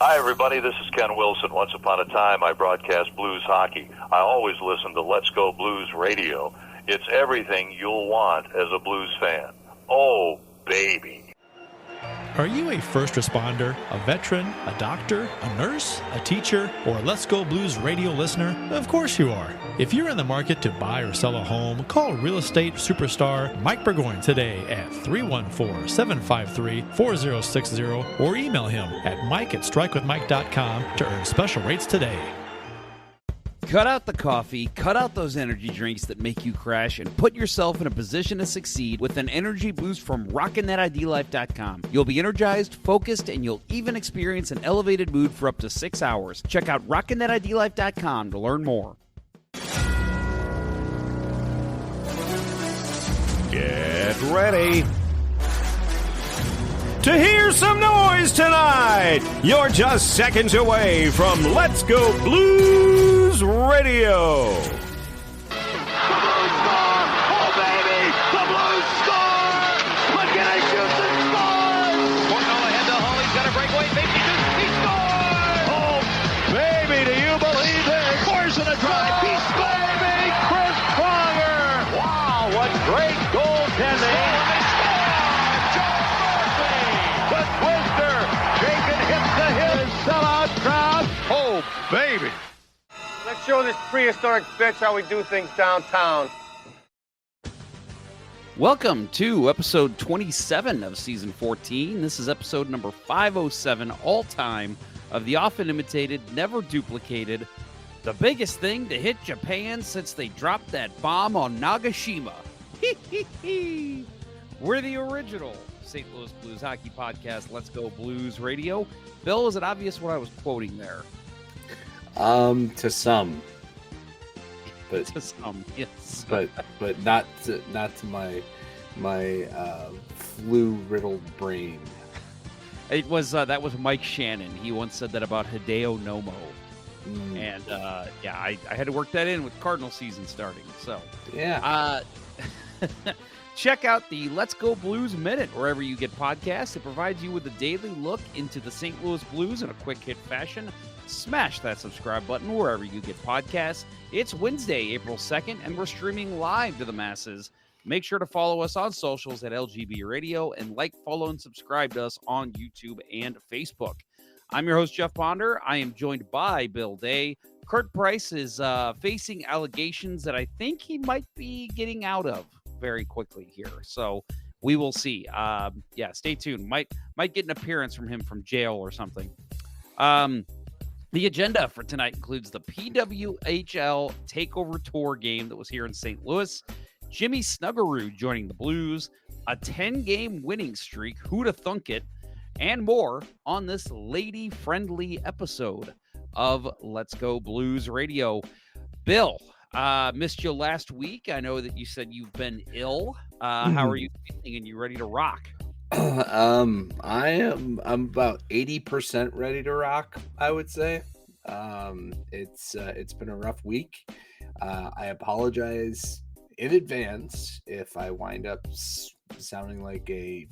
Hi, everybody. This is Ken Wilson. Once upon a time, I broadcast blues hockey. I always listen to Let's Go Blues Radio. It's everything you'll want as a blues fan. Oh, baby. Are you a first responder, a veteran, a doctor, a nurse, a teacher, or a Let's Go Blues Radio listener? Of course you are. If you're in the market to buy or sell a home, call real estate superstar Mike Burgoyne today at 314-753-4060 or email him at mike@strikewithmike.com to earn special rates today. Cut out the coffee, cut out those energy drinks that make you crash, and put yourself in a position to succeed with an energy boost from RockinThatIDLife.com. You'll be energized, focused, and you'll even experience an elevated mood for up to 6 hours. Check out RockinThatIDLife.com to learn more. Get ready to hear some noise tonight. You're just seconds away from Let's Go Blues Radio. The Blues score! Oh, baby! The Blues score! McKinnon shoots and scores! Portnoy ahead to Hall. He's got a breakaway. Maybe he scores! Oh, baby, do you believe it? Scores in a drive. He scores! Baby, Chris Pronger! Wow, what great goaltending! The Twister! Jacob hits the hit. Sellout crowd. Oh, baby! Let's show this prehistoric bitch how we do things downtown. Welcome to episode 27 of season 14. This is episode number 507 all-time of the often imitated, never duplicated, the biggest thing to hit Japan since they dropped that bomb on Nagashima. We're the original St. Louis Blues hockey podcast, Let's Go Blues Radio. Bill, is it obvious what I was quoting there? To some, but To some, yes. but not to my flu-riddled brain. It was that was Mike Shannon. He once said that about Hideo Nomo, and yeah, I had to work that in with Cardinal season starting. So Yeah. Check out the Let's Go Blues Minute wherever you get podcasts. It provides you with a daily look into the St. Louis Blues in a quick hit fashion. Smash that subscribe button wherever you get podcasts. It's Wednesday, April 2nd, and we're streaming live to the masses. Make sure to follow us on socials at LGB Radio and like, follow, and subscribe to us on YouTube and Facebook. I'm your host, Jeff Ponder. I am joined by Bill Day. Kurt Price is facing allegations that I think he might be getting out of very quickly here. So we will see. Yeah, stay tuned. Might get an appearance from him from jail or something. The agenda for tonight includes the PWHL Takeover Tour game that was here in St. Louis, Jimmy Snuggerud joining the Blues, a 10-game winning streak, who'da thunk it, and more on this lady-friendly episode of Let's Go Blues Radio. Bill, missed you last week. I know that you said you've been ill. How are you feeling, and you ready to rock? I'm about 80% ready to rock, I would say. It's been a rough week. I apologize in advance if I wind up sounding like a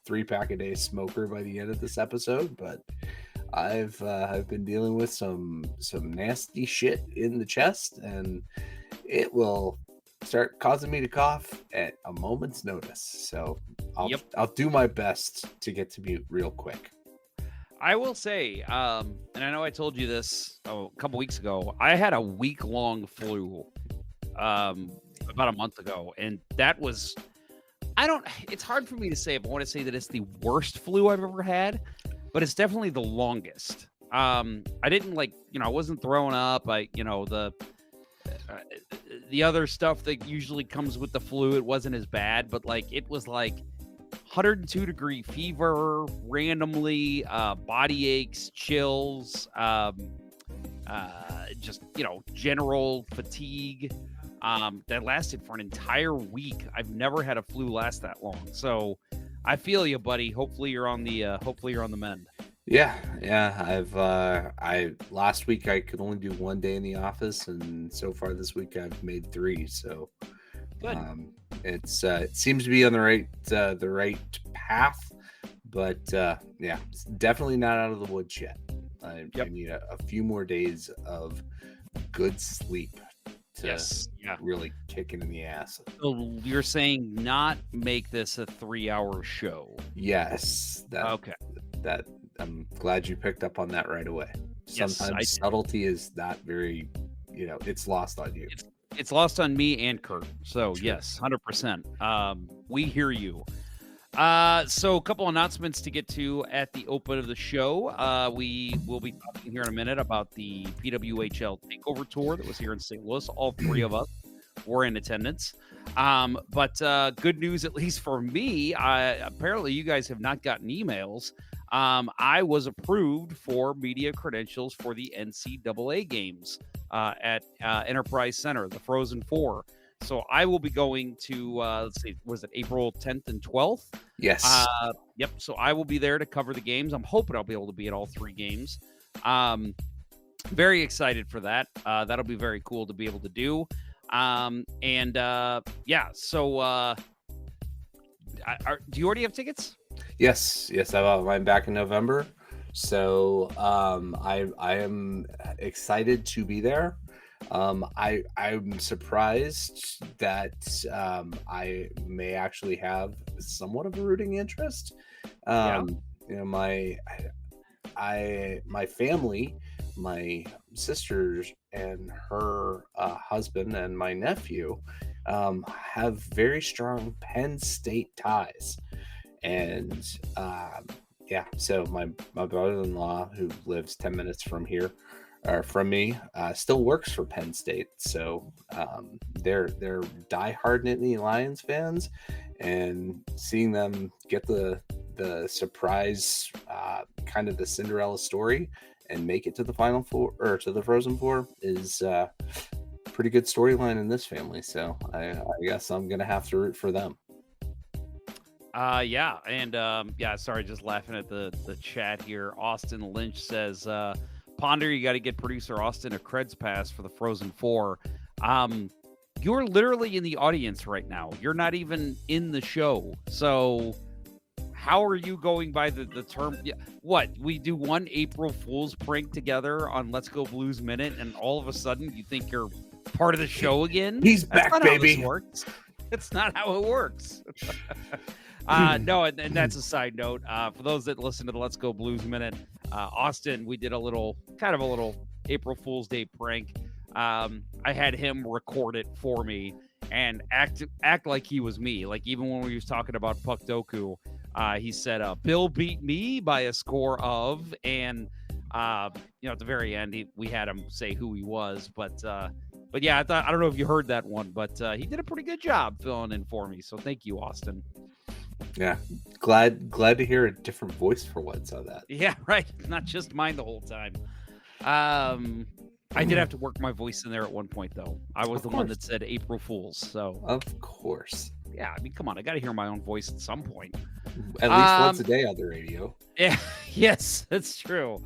3-pack a day smoker by the end of this episode, but I've been dealing with some nasty shit in the chest, and it will start causing me to cough at a moment's notice. So I'll do my best to get to mute real quick. I will say, and I know I told you this a couple weeks ago, I had a week-long flu about a month ago, and that was, it's hard for me to say if I want to say that it's the worst flu I've ever had, but it's definitely the longest. I didn't I wasn't throwing up. The other stuff that usually comes with the flu, it wasn't as bad, but it was 102-degree fever randomly, body aches, chills, just general fatigue. That lasted for an entire week. I've never had a flu last that long, so I feel you, buddy. Hopefully you're on the mend. Yeah. Last week I could only do 1 day in the office, and so far this week I've made 3. So good. It seems to be on the right path, but yeah, it's definitely not out of the woods yet. I need a few more days of good sleep to really kick it in the ass. So you're saying not make this a 3-hour show? Yes. Okay. That I'm glad you picked up on that right away. Sometimes subtlety is not very, it's lost on you. It's lost on me and Kurt. So True. yes, 100%. We hear you. So a couple announcements to get to at the open of the show. We will be talking here in a minute about the PWHL Takeover Tour that was here in St. Louis. All three of us were in attendance. But good news, at least for me, apparently you guys have not gotten emails. I was approved for media credentials for the NCAA games at Enterprise Center, the Frozen Four. So I will be going to, let's see, was it April 10th and 12th? Yes. Yep. So I will be there to cover the games. I'm hoping I'll be able to be at all three games. Very excited for that. That'll be very cool to be able to do. So do you already have tickets? Yes, I bought mine back in November. So I am excited to be there. I'm surprised that I may actually have somewhat of a rooting interest. My family, my sisters and her husband and my nephew have very strong Penn State ties. And so my brother-in-law, who lives 10 minutes from here, or from me, still works for Penn State. So they're diehard Nittany Lions fans, and seeing them get the surprise, kind of the Cinderella story, and make it to the Final Four or to the Frozen Four is pretty good storyline in this family. So I guess I'm gonna have to root for them. Sorry, just laughing at the chat here. Austin Lynch says, Ponder, you got to get producer Austin a creds pass for the Frozen Four. You're literally in the audience right now. You're not even in the show. So how are you going by the term? What? We do one April Fool's prank together on Let's Go Blues Minute, and all of a sudden you think you're part of the show again? He's back, baby. That's not how it works. No, and that's a side note. For those that listen to the Let's Go Blues Minute, Austin, we did a little April Fool's Day prank. I had him record it for me and act like he was me. Like even when we was talking about Puck Doku, he said, Bill beat me by a score of, and at the very end, we had him say who he was. But yeah, I don't know if you heard that one, but he did a pretty good job filling in for me. So thank you, Austin. Yeah, glad to hear a different voice for once on that. Yeah, right. Not just mine the whole time. I did have to work my voice in there at one point, though. I was the one that said April Fools. So of course. Yeah, I mean, come on. I got to hear my own voice at some point. At least once a day on the radio. Yeah, yes, that's true.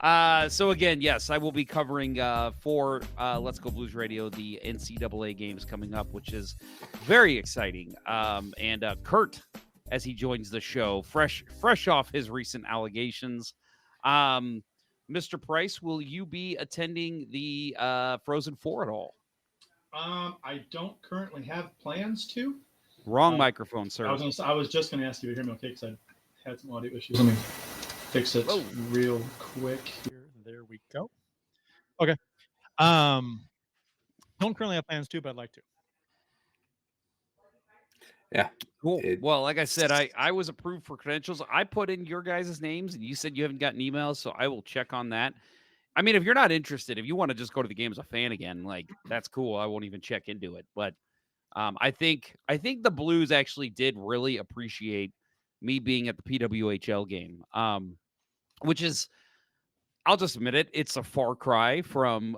So again, yes, I will be covering for Let's Go Blues Radio the NCAA games coming up, which is very exciting. And Kurt, as he joins the show, fresh off his recent allegations. Mr. Price, will you be attending the Frozen Four at all? I don't currently have plans to. Wrong microphone, sir. I was just going to ask you to hear me okay, because I had some audio issues. Let me fix it real quick here. There we go. Okay. Don't currently have plans to, but I'd like to. Yeah. Cool. Well, like I said, I was approved for credentials. I put in your guys' names, and you said you haven't gotten emails, so I will check on that. I mean, if you're not interested, if you want to just go to the game as a fan again, like that's cool. I won't even check into it. But I think the Blues actually did really appreciate me being at the PWHL game, which is, I'll just admit it, it's a far cry from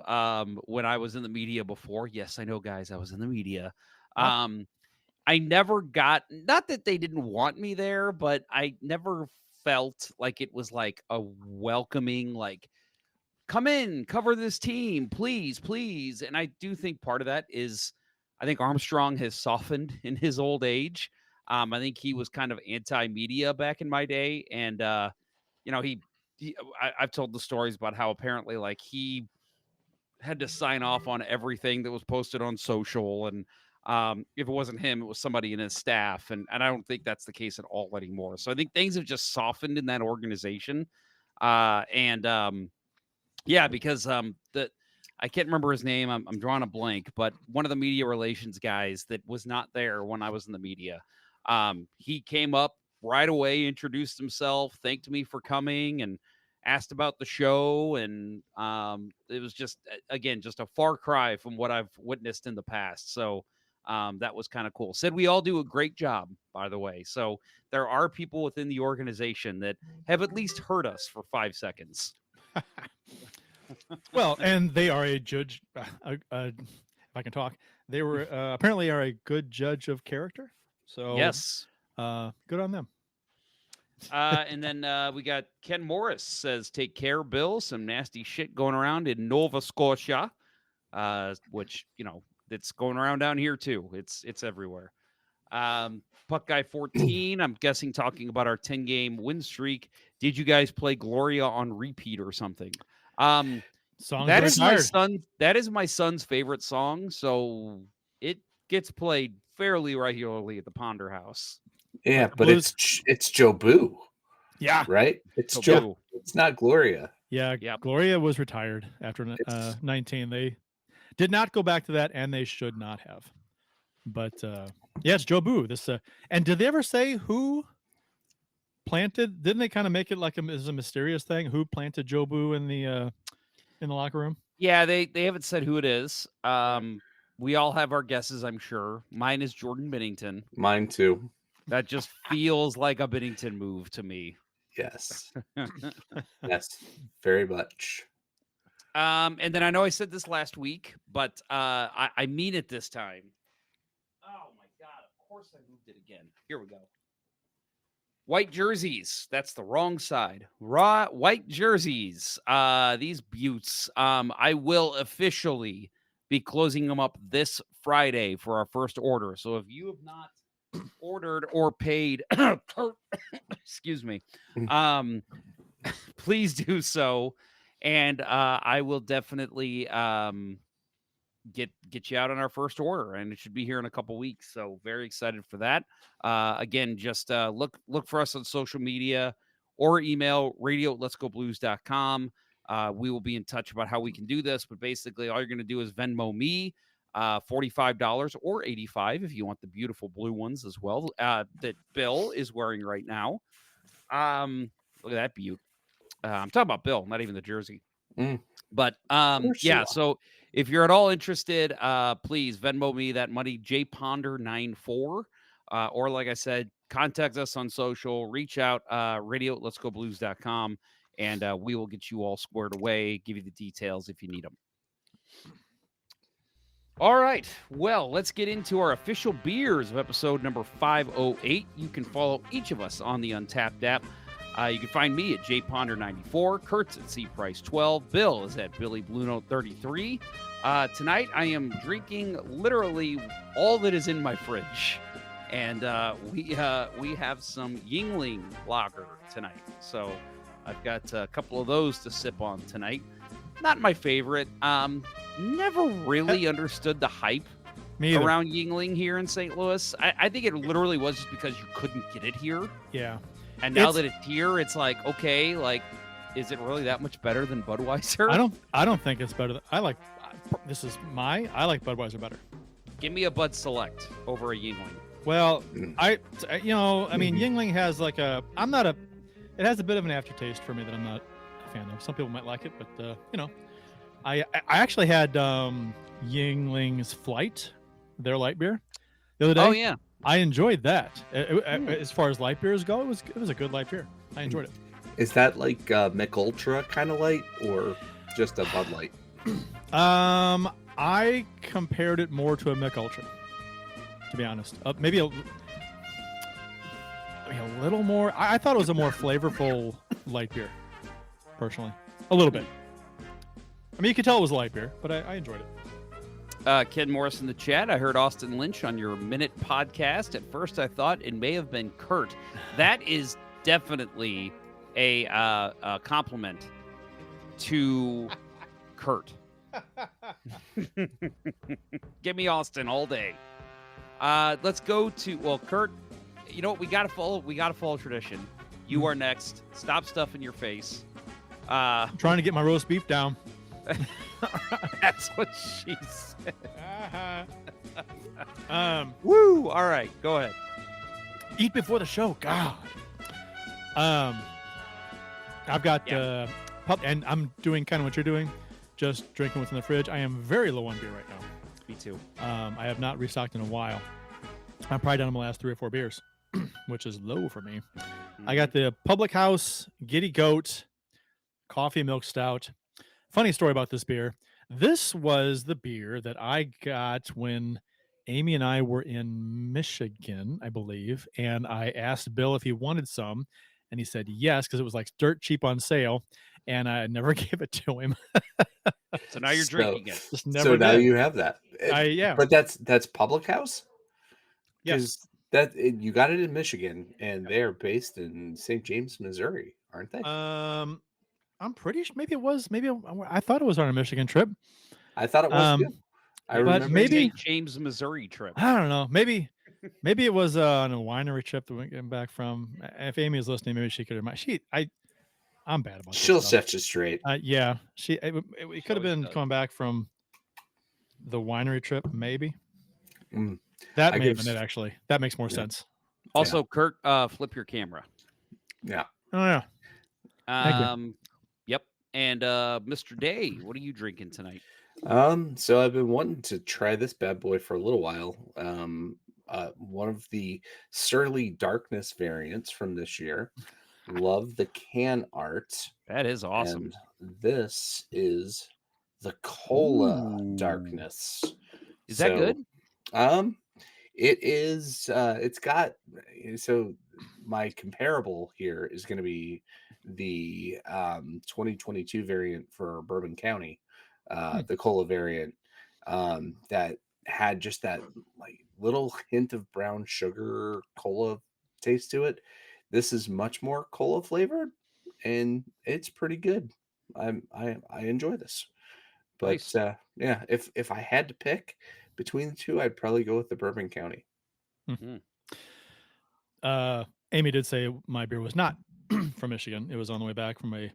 when I was in the media before. Yes, I know, guys, I was in the media. I never got, not that they didn't want me there, but I never felt like it was like a welcoming, like, come in, cover this team, please, please. And I do think part of that is, I think Armstrong has softened in his old age. I think he was kind of anti-media back in my day, and I've told the stories about how apparently like he had to sign off on everything that was posted on social, and if it wasn't him, it was somebody in his staff, and I don't think that's the case at all anymore. So I think things have just softened in that organization, because I can't remember his name. I'm drawing a blank, but one of the media relations guys that was not there when I was in the media, he came up right away, introduced himself, thanked me for coming, and asked about the show. And it was just, again, just a far cry from what I've witnessed in the past. So that was kind of cool. Said we all do a great job, by the way. So there are people within the organization that have at least heard us for 5 seconds. Well, and they are a judge. If I can talk, they were apparently are a good judge of character. So yes, good on them. And then we got Ken Morris says, "Take care, Bill. Some nasty shit going around in Nova Scotia," which it's going around down here too. It's everywhere. Puck Guy 14, I'm guessing talking about our 10-game win streak. Did you guys play Gloria on repeat or something? That is my son's favorite song, so it gets played fairly regularly at the Ponder House. Yeah, but it's Joe Boo. Yeah, right. It's Joe. It's not Gloria. Yeah, yep. Gloria was retired after 19. They did not go back to that, and they should not have. But it's Joe Boo. And did they ever say who planted? Didn't they kind of make it like as a mysterious thing? Who planted Joe Boo in the locker room? Yeah, they haven't said who it is. We all have our guesses, I'm sure. Mine is Jordan Binnington. Mine too. That just feels like a Binnington move to me. Yes. Yes, very much. And then I know I said this last week, but I mean it this time. Oh my God, of course I moved it again. Here we go. White jerseys. That's the wrong side. White jerseys. These buttes. I will officially be closing them up this Friday for our first order. So if you have not ordered or paid, excuse me, please do so. And I will definitely get you out on our first order, and it should be here in a couple weeks. So very excited for that. Again, just look for us on social media or email radio@letsgoblues.com. We will be in touch about how we can do this, but basically all you're going to do is Venmo me $45 or $85 if you want the beautiful blue ones as well that Bill is wearing right now. Look at that beaut. I'm talking about Bill, not even the jersey. But so if you're at all interested, please Venmo me that money, jponder94, or like I said, contact us on social, reach out, radio@letsgoblues.com, and we will get you all squared away, give you the details if you need them. All right, well, let's get into our official beers of episode number 508. You can follow each of us on the Untapped app. You can find me at jponder94, Kurt's at cprice12, Bill is at billybluenote33. Tonight I am drinking literally all that is in my fridge, and we have some Yuengling lager tonight. So I've got a couple of those to sip on tonight. Not my favorite. Never really understood the hype around Yuengling here in St. Louis. I think it literally was just because you couldn't get it here. Yeah. And now that it's here, it's like, okay, like, is it really that much better than Budweiser? I don't think it's better. I like Budweiser better. Give me a Bud Select over a Yuengling. Well, I mean, Yuengling has like it has a bit of an aftertaste for me that I'm not a fan of. Some people might like it, but I actually had Yuengling's Flight, their light beer, the other day. Oh yeah. I enjoyed that. As far as light beers go, it was a good light beer. I enjoyed it. Is that like Mick Ultra kind of light, or just a Bud Light? I compared it more to a Mick Ultra, to be honest. Maybe a little more. I thought it was a more flavorful light beer, personally. A little bit. I mean, you could tell it was a light beer, but I enjoyed it. Ken Morris in the chat. I heard Austin Lynch on your Minute podcast. At first, I thought it may have been Kurt. That is definitely a compliment to Kurt. Give me Austin all day. Let's go to Kurt. You know what? We gotta follow tradition. You are next. Stop stuffing your face. I'm trying to get my roast beef down. That's what she said. Woo! All right, go ahead. Eat before the show. God. I've got pup, and I'm doing kind of what you're doing, just drinking what's in the fridge. I am very low on beer right now. Me too. I have not restocked in a while. I'm probably down to my last 3 or 4 beers, which is low for me. I got the Public House Giddy Goat Coffee Milk Stout. Funny story about this beer. This was the beer that I got when Amy and I were in Michigan, I believe, and I asked Bill if he wanted some, and he said yes, because it was like dirt cheap on sale, and I never gave it to him. So now you're drinking it. So now you have that. Yeah. But that's Public House? Yes. You got it in Michigan, and they're based in St. James, Missouri, aren't they? I'm pretty sure. Maybe it was. Maybe I thought it was on a Michigan trip. I thought it was too. I remember maybe St. James, Missouri trip. I don't know. Maybe it was on a winery trip that we came back from. If Amy is listening, maybe she could remind. I'm bad about. She'll set you straight. Yeah. It could have been coming back from the winery trip. Maybe. That may have been it. Actually, that makes more sense. Also, Kurt, flip your camera. Yeah. Oh yeah. Thank you. Yep. And Mr. Day, what are you drinking tonight? So I've been wanting to try this bad boy for a little while. One of the Surly Darkness variants from this year. Love the can art. That is awesome. And this is the Cola Darkness. Is that good? It is. It's got. So my comparable here is going to be the 2022 variant for Bourbon County, the Cola variant that had just that like little hint of brown sugar cola taste to it. This is much more cola flavored, and it's pretty good. I enjoy this, but Nice. Yeah, if I had to pick between the two, I'd probably go with the Bourbon County. Amy did say my beer was not from Michigan. It was on the way back from a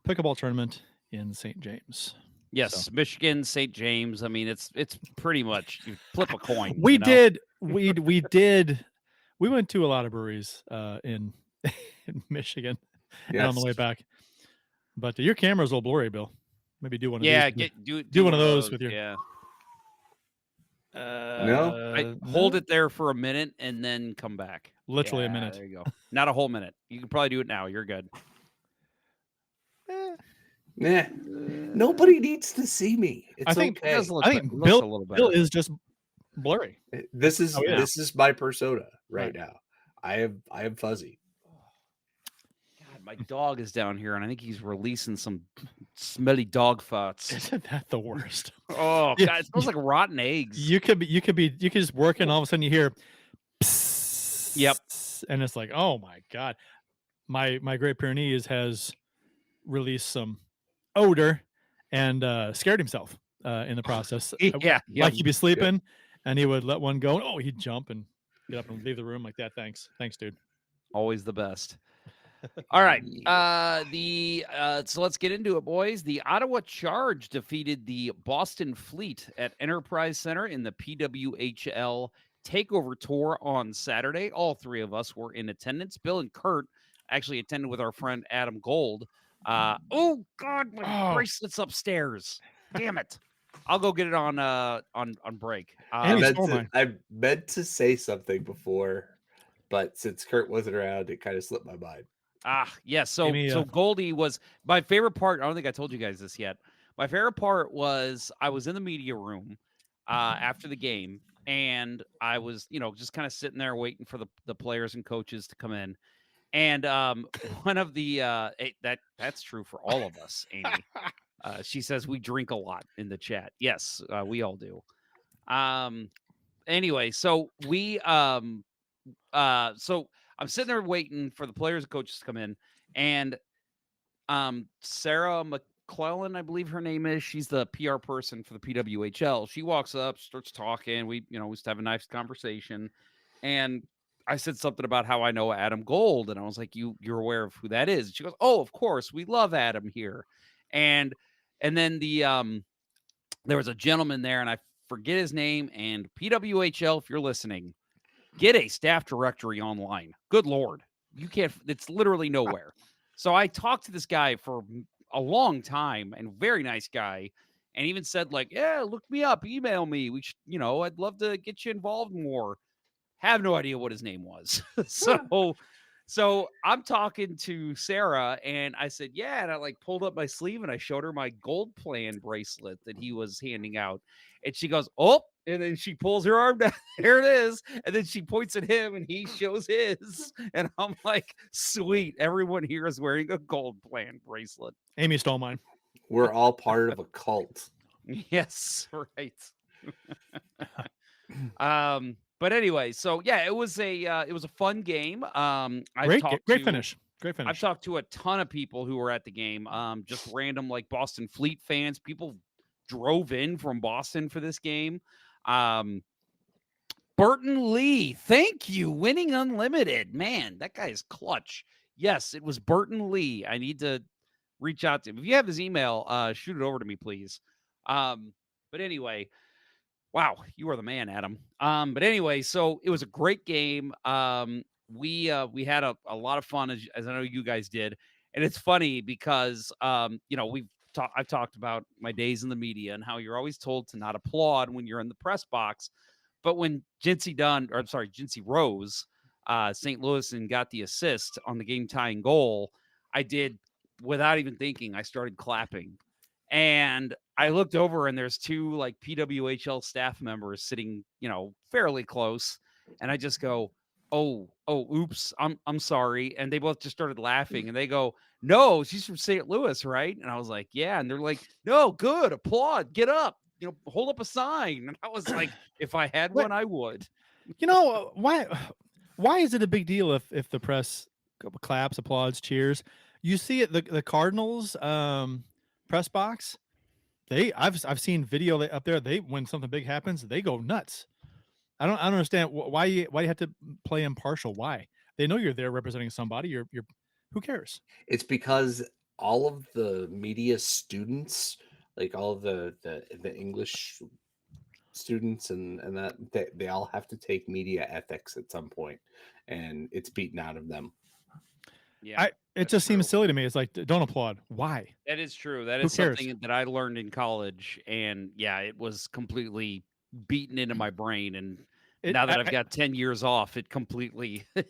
pickleball tournament in St. James. Yes, so. Michigan, St. James. I mean, it's pretty much you flip a coin. We did. We went to a lot of breweries in Michigan and on the way back. But your camera's a little blurry, Bill. Maybe do one of these. Do one of those with your. Yeah. No, hold it there for a minute and then come back. Literally a minute. There you go. Not a whole minute. You can probably do it now. You're good. Nobody needs to see me. It's okay. I think Bill is just blurry. This is my persona right now. I am fuzzy. God, my dog is down here, and I think he's releasing some smelly dog farts. Isn't that the worst? Oh God, it smells like rotten eggs. You could just work, and all of a sudden you hear. Psst, yep. And it's like, oh my God, my Great Pyrenees has released some odor and scared himself in the process. Like he'd be sleeping and he would let one go. Oh, he'd jump and get up and leave the room like that. Thanks, dude. Always the best. All right. So let's get into it, boys. The Ottawa Charge defeated the Boston Fleet at Enterprise Center in the PWHL Takeover Tour on Saturday. All three of us were in attendance. Bill and Kurt actually attended with our friend Adam Gold. Oh God, my bracelet's upstairs. Damn it! I'll go get it on break. I meant to say something before, but since Kurt wasn't around, it kind of slipped my mind. Yes. So Goldie was my favorite part. I don't think I told you guys this yet. My favorite part was I was in the media room after the game, and I was, just kind of sitting there waiting for the players and coaches to come in. And one of the that's true for all of us, Amy. She says we drink a lot in the chat. Yes, we all do. Anyway, so so I'm sitting there waiting for the players and coaches to come in, and Sarah McClellan, I believe her name is. She's the PR person for the PWHL. She walks up, starts talking. We just have a nice conversation, and I said something about how I know Adam Gold, and I was like, "You're aware of who that is?" And she goes, "Oh, of course, we love Adam here." And then there was a gentleman there, and I forget his name. And PWHL, if you're listening, get a staff directory online. Good Lord. You can't, it's literally nowhere. So I talked to this guy for a long time, and very nice guy, and even said, like, yeah, look me up, email me. We should, I'd love to get you involved more. Have no idea what his name was. So I'm talking to Sarah, and I said, yeah, and I like pulled up my sleeve and I showed her my gold plan bracelet that he was handing out. And she goes, oh, and then she pulls her arm down. There it is. And then she points at him and he shows his. And I'm like, sweet. Everyone here is wearing a gold plan bracelet. Amy stole mine. We're all part of a cult. Yes, right. But anyway, so yeah, it was a fun game. Great finish. I've talked to a ton of people who were at the game. Just random like Boston Fleet fans. People drove in from Boston for this game. Burton Lee, thank you, winning unlimited. Man, that guy is clutch. Yes, it was Burton Lee. I need to reach out to him. If you have his email, shoot it over to me, please. But anyway. Wow, you are the man, Adam. But anyway, so it was a great game. We had a lot of fun, as I know you guys did, and it's funny because I've talked about my days in the media and how you're always told to not applaud when you're in the press box, but when Jinsey Rose, St. Louis, and got the assist on the game tying goal, I did without even thinking. I started clapping. And I looked over and there's two like PWHL staff members sitting, fairly close. And I just go, oh, oops, I'm sorry. And they both just started laughing and they go, no, she's from St. Louis, right? And I was like, yeah. And they're like, no, good, applaud, get up, hold up a sign. And I was like, if I had one, I would. Why is it a big deal if the press claps, applauds, cheers? You see it, the Cardinals press box, I've seen video up there. When something big happens, they go nuts. I don't understand why you have to play impartial. Why? They know you're there representing somebody. You're who cares? It's because all of the media students, like all of the English students and that they all have to take media ethics at some point, and it's beaten out of them. Yeah. It just seems silly to me. It's like, don't applaud. Why? That is true. That is something that I learned in college. And yeah, it was completely beaten into my brain. And now that I've got 10 years off, it completely, I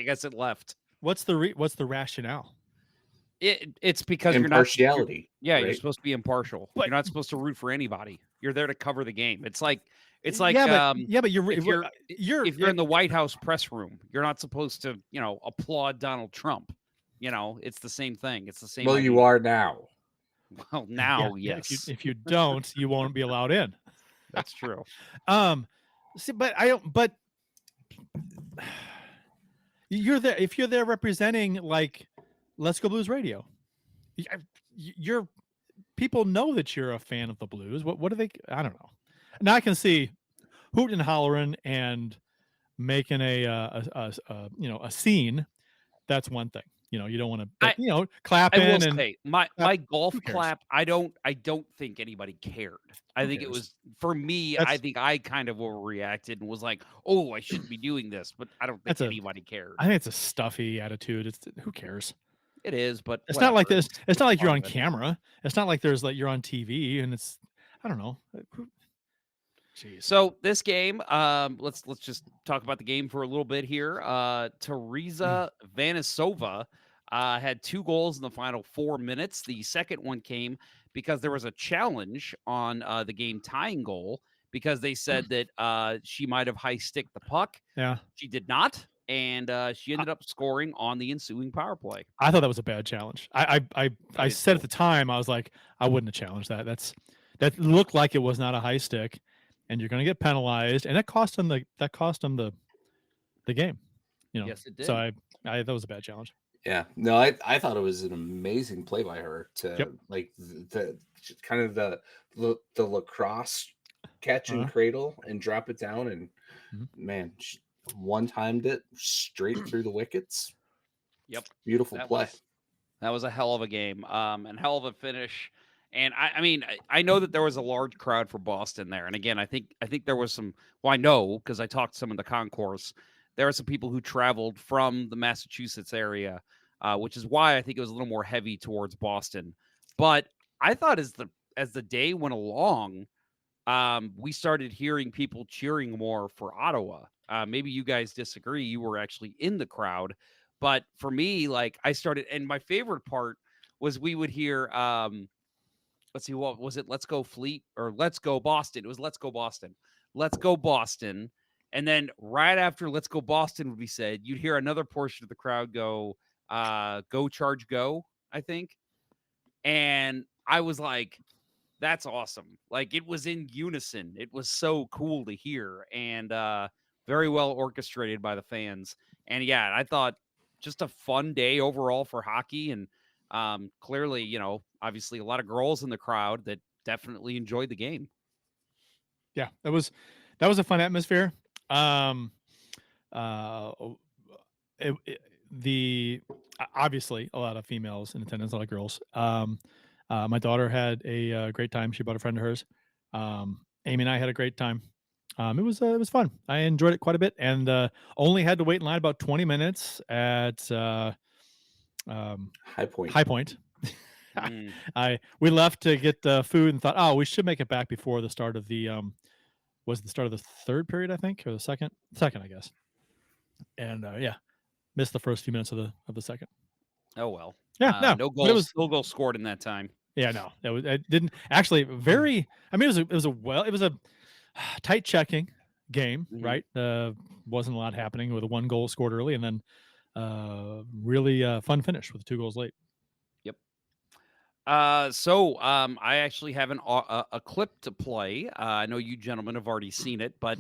guess it left. What's the rationale? It's because impartiality. You're supposed to be impartial. But you're not supposed to root for anybody. You're there to cover the game. It's like but if you're in the White House press room, you're not supposed to, applaud Donald Trump. It's the same thing. It's the same. Well, you are now. Well, now, yes. If you don't, you won't be allowed in. That's true. But you're there. If you're there representing like Let's Go Blues Radio, people know that you're a fan of the Blues. What do they? I don't know. Now I can see hooting and hollering and making a scene. That's one thing. You don't want to, clapping. I will say my golf clap. I don't think anybody cared. I think it was for me. I think I kind of overreacted and was like, "Oh, I shouldn't be doing this," but I don't think anybody cared. I think it's a stuffy attitude. Who cares? It is, but it's not like this. It's not like you're on camera. It's not like there's like you're on TV, and it's I don't know. Jeez. So this game, let's just talk about the game for a little bit here. Teresa Vanisova had 2 goals in the final 4 minutes. The second one came because there was a challenge on the game tying goal because they said that she might have high sticked the puck. Yeah, she did not, and she ended up scoring on the ensuing power play. I thought that was a bad challenge. I said at the time, I was like, I wouldn't have challenged that. That looked like it was not a high stick. and you're going to get penalized, and that cost them the game. Yes, it did. So I that was a bad challenge. Yeah, no, I thought it was an amazing play by her to like the kind of the lacrosse catch and cradle and drop it down, and man, she one-timed it straight through the wickets. Yep, beautiful play. That was a hell of a game, and hell of a finish. And I mean, I know that there was a large crowd for Boston there, and again, I think there was some. Well, I know because I talked to some of the concourse. There are some people who traveled from the Massachusetts area, which is why I think it was a little more heavy towards Boston. But I thought as the day went along, we started hearing people cheering more for Ottawa. Maybe you guys disagree. You were actually in the crowd. But for me, like I started, and my favorite part was we would hear, let's see, what was it? Let's go Fleet or Let's go Boston. It was Let's go Boston. Let's go Boston. And then right after Let's go Boston would be said, you'd hear another portion of the crowd go, go Charge Go, I think. And I was like, that's awesome. Like it was in unison. It was so cool to hear and very well orchestrated by the fans. And yeah, I thought just a fun day overall for hockey. And clearly, obviously a lot of girls in the crowd that definitely enjoyed the game. Yeah, that was a fun atmosphere. Obviously a lot of females in attendance, a lot of girls. My daughter had a great time. She brought a friend of hers. Amy and I had a great time. It was fun. I enjoyed it quite a bit, and only had to wait in line about 20 minutes at High Point. We left to get food and thought, oh, we should make it back before the start of the was the start of the third period, I think, or the second, I guess. And missed the first few minutes of the second. Oh well. Yeah, no goals. No goals scored in that time. Yeah, no, it didn't actually. It was a tight checking game, right? Wasn't a lot happening with a 1 goal scored early, and then really fun finish with 2 goals late. Yep. So I actually have a clip to play. I know you gentlemen have already seen it, but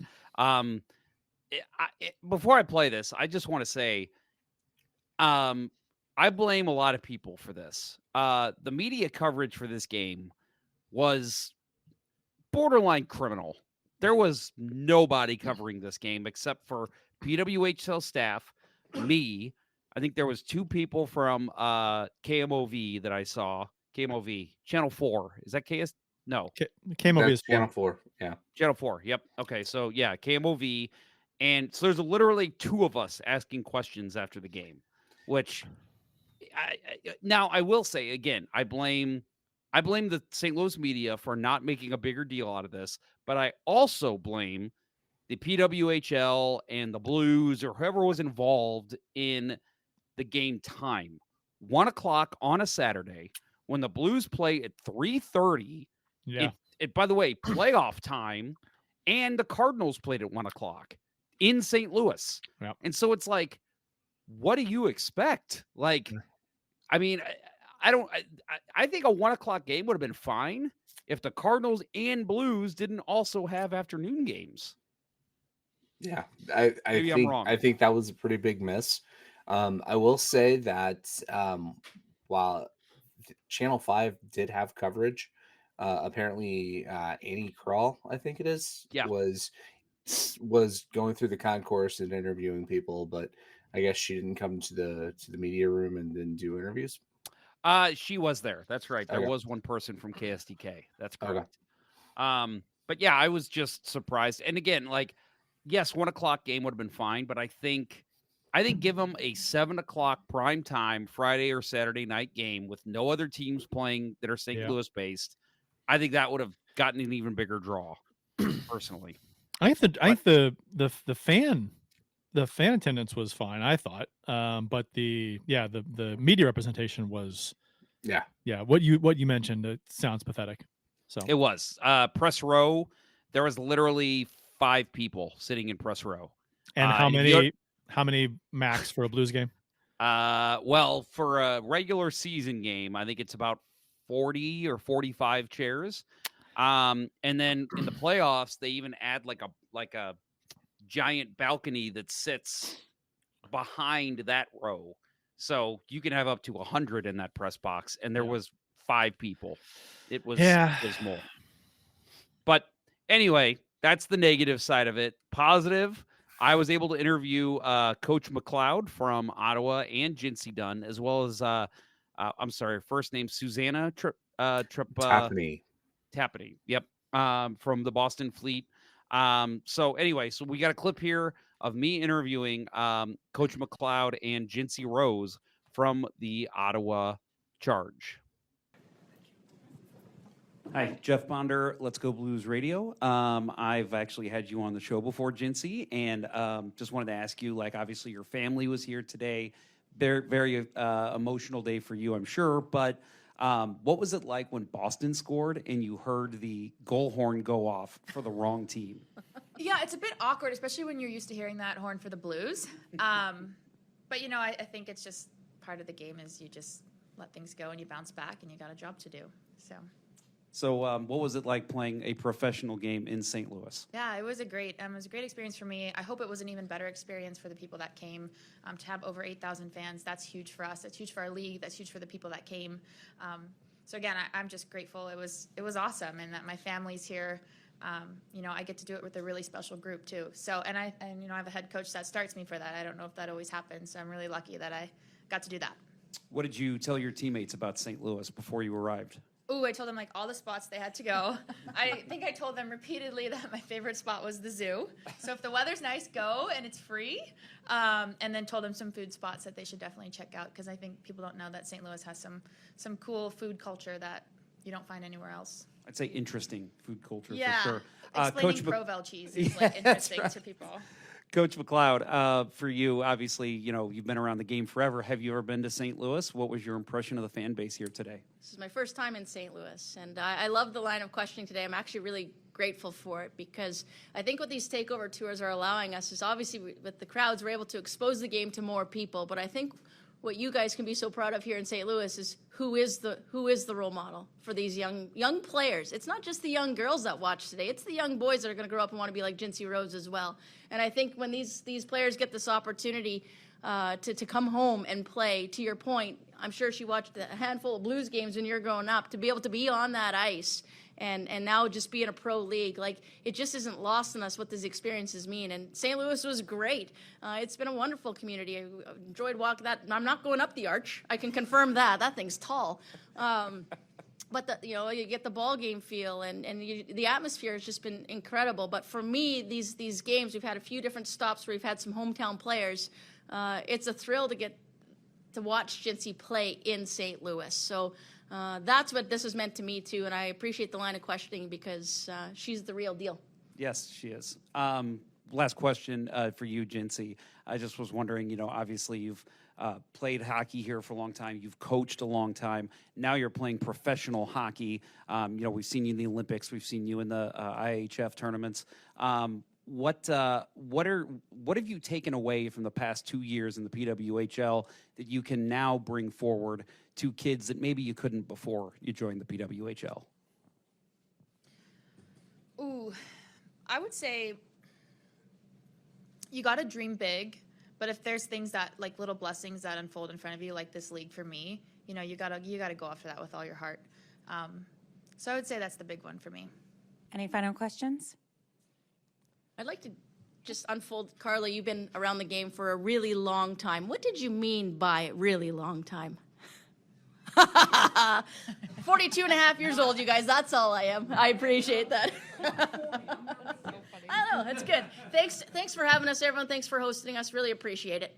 before I play this, I just want to say, I blame a lot of people for this. The media coverage for this game was borderline criminal. There was nobody covering this game except for PWHL staff, me. I think there was 2 people from KMOV that I saw. KMOV, Channel 4. Is that KS? No. KMOV is Channel 4. Yeah. Channel 4. Yep. Okay. So, yeah, KMOV. And so there's literally 2 of us asking questions after the game, which now I will say again, I blame the St. Louis media for not making a bigger deal out of this, but I also blame the PWHL and the Blues or whoever was involved in the game time. 1 o'clock on a Saturday when the Blues play at 3:30. Yeah. It by the way, playoff time, and the Cardinals played at 1 o'clock in St. Louis. Yep. And so it's like, what do you expect? Like, I mean, I think a 1 o'clock game would have been fine if the Cardinals and Blues didn't also have afternoon games. Yeah, I think that was a pretty big miss. I will say that while Channel 5 did have coverage, apparently Annie Crawl, I think it is, was going through the concourse and interviewing people, but I guess she didn't come to the media room and didn't do interviews. She was there. That's right. There Okay. was one person from KSDK. That's Okay. correct. But yeah, I was just surprised. And again, like, yes, 1 o'clock game would have been fine, but I think give them a 7 o'clock prime time Friday or Saturday night game with no other teams playing that are St. Louis based. I think that would have gotten an even bigger draw, personally. I think the fan attendance was fine, I thought. But the media representation was what you mentioned, it sounds pathetic. So it was press row. There was literally 5 people sitting in press row. And how many max for a Blues game? Well, for a regular season game, I think it's about 40 or 45 chairs. And then in the playoffs, they even add like a giant balcony that sits behind that row. So you can have up to 100 in that press box. And there was 5 people. It was dismal. But anyway, that's the negative side of it. Positive, I was able to interview Coach McLeod from Ottawa and Jinsey Dunn, as well as I'm sorry, first name Susanna Tapney. Yep. From the Boston Fleet. So anyway, so we got a clip here of me interviewing Coach McLeod and Jinsey Rose from the Ottawa Charge. Hi, Jeff Bonder, Let's Go Blues Radio. I've actually had you on the show before, Jinsey, and just wanted to ask you, like, obviously your family was here today. Very, very emotional day for you, I'm sure, but what was it like when Boston scored and you heard the goal horn go off for the wrong team? Yeah, it's a bit awkward, especially when you're used to hearing that horn for the Blues. But, you know, I think it's just part of the game is you just let things go and you bounce back and you got a job to do, So what was it like playing a professional game in St. Louis? Yeah, it was a great experience for me. I hope it was an even better experience for the people that came. To have over 8,000 fans, that's huge for us. That's huge for our league. That's huge for the people that came. So again, I'm just grateful. It was awesome, and that my family's here. You know, I get to do it with a really special group too. So and you know, I have a head coach that starts me for that. I don't know if that always happens. So I'm really lucky that I got to do that. What did you tell your teammates about St. Louis before you arrived? Ooh, I told them like all the spots they had to go. I think I told them repeatedly that my favorite spot was the zoo. So if the weather's nice, go, and it's free. And then told them some food spots that they should definitely check out, because I think people don't know that St. Louis has some cool food culture that you don't find anywhere else. I'd say interesting food culture for sure. Explaining Provel cheese is like interesting to people. Coach McLeod, for you, obviously, you know, you've been around the game forever. Have you ever been to St. Louis? What was your impression of the fan base here today? This is my first time in St. Louis, and I love the line of questioning today. I'm actually really grateful for it, because I think what these takeover tours are allowing us is, obviously with the crowds, we're able to expose the game to more people. But I think what you guys can be so proud of here in St. Louis is who is the role model for these young players. It's not just the young girls that watch today. It's the young boys that are going to grow up and want to be like Jinsey Rose as well. And I think when these players get this opportunity to come home and play, to your point, I'm sure she watched a handful of Blues games when you're growing up, to be able to be on that ice and now just be in a pro league, like, it just isn't lost on us what these experiences mean. And St. Louis was great. It's been a wonderful community. I enjoyed walking that. I'm not going up the arch. I can confirm that. That thing's tall. But you get the ball game feel, and the atmosphere has just been incredible. But for me, these games, we've had a few different stops where we've had some hometown players. It's a thrill to get to watch Jinsey play in St. Louis. So that's what this has meant to me too, and I appreciate the line of questioning, because she's the real deal. Yes, she is. Last question for you, Jinsey. I just was wondering, you know, obviously you've played hockey here for a long time. You've coached a long time. Now you're playing professional hockey. You know, we've seen you in the Olympics. We've seen you in the IHF tournaments. What have you taken away from the past 2 years in the PWHL that you can now bring forward to kids that maybe you couldn't before you joined the PWHL? Ooh, I would say you got to dream big, but if there's things that, like, little blessings that unfold in front of you, like this league for me, you know, you gotta go after that with all your heart. So I would say that's the big one for me. Any final questions? I'd like to just unfold. Carla, you've been around the game for a really long time. What did you mean by really long time? 42 and a half years old, you guys. That's all I am. I appreciate that. I don't know. It's good. Thanks for having us, everyone. Thanks for hosting us. Really appreciate it.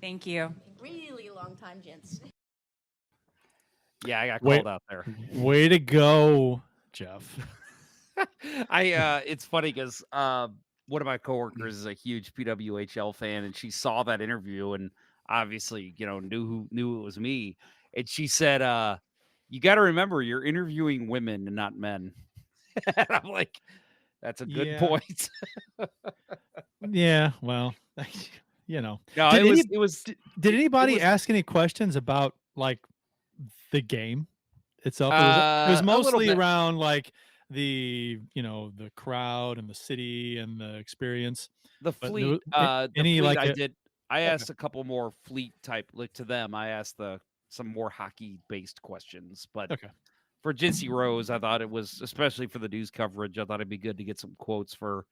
Thank you. Really long time, gents. Yeah, I got called out there. Way to go, Jeff. It's funny because one of my coworkers is a huge PWHL fan, and she saw that interview and obviously, you know, knew it was me. And she said, you got to remember, you're interviewing women and not men. And I'm like, that's a good point. Yeah, well, you know. No, did anybody ask any questions about, like, the game itself? It was mostly around, like, the crowd and the city and the experience. The But fleet, any I like did. I Okay. asked a couple more fleet type to them. I asked some more hockey based questions, but Okay. for Jincy Rose, I thought it was, especially for the news coverage, I thought it'd be good to get some quotes for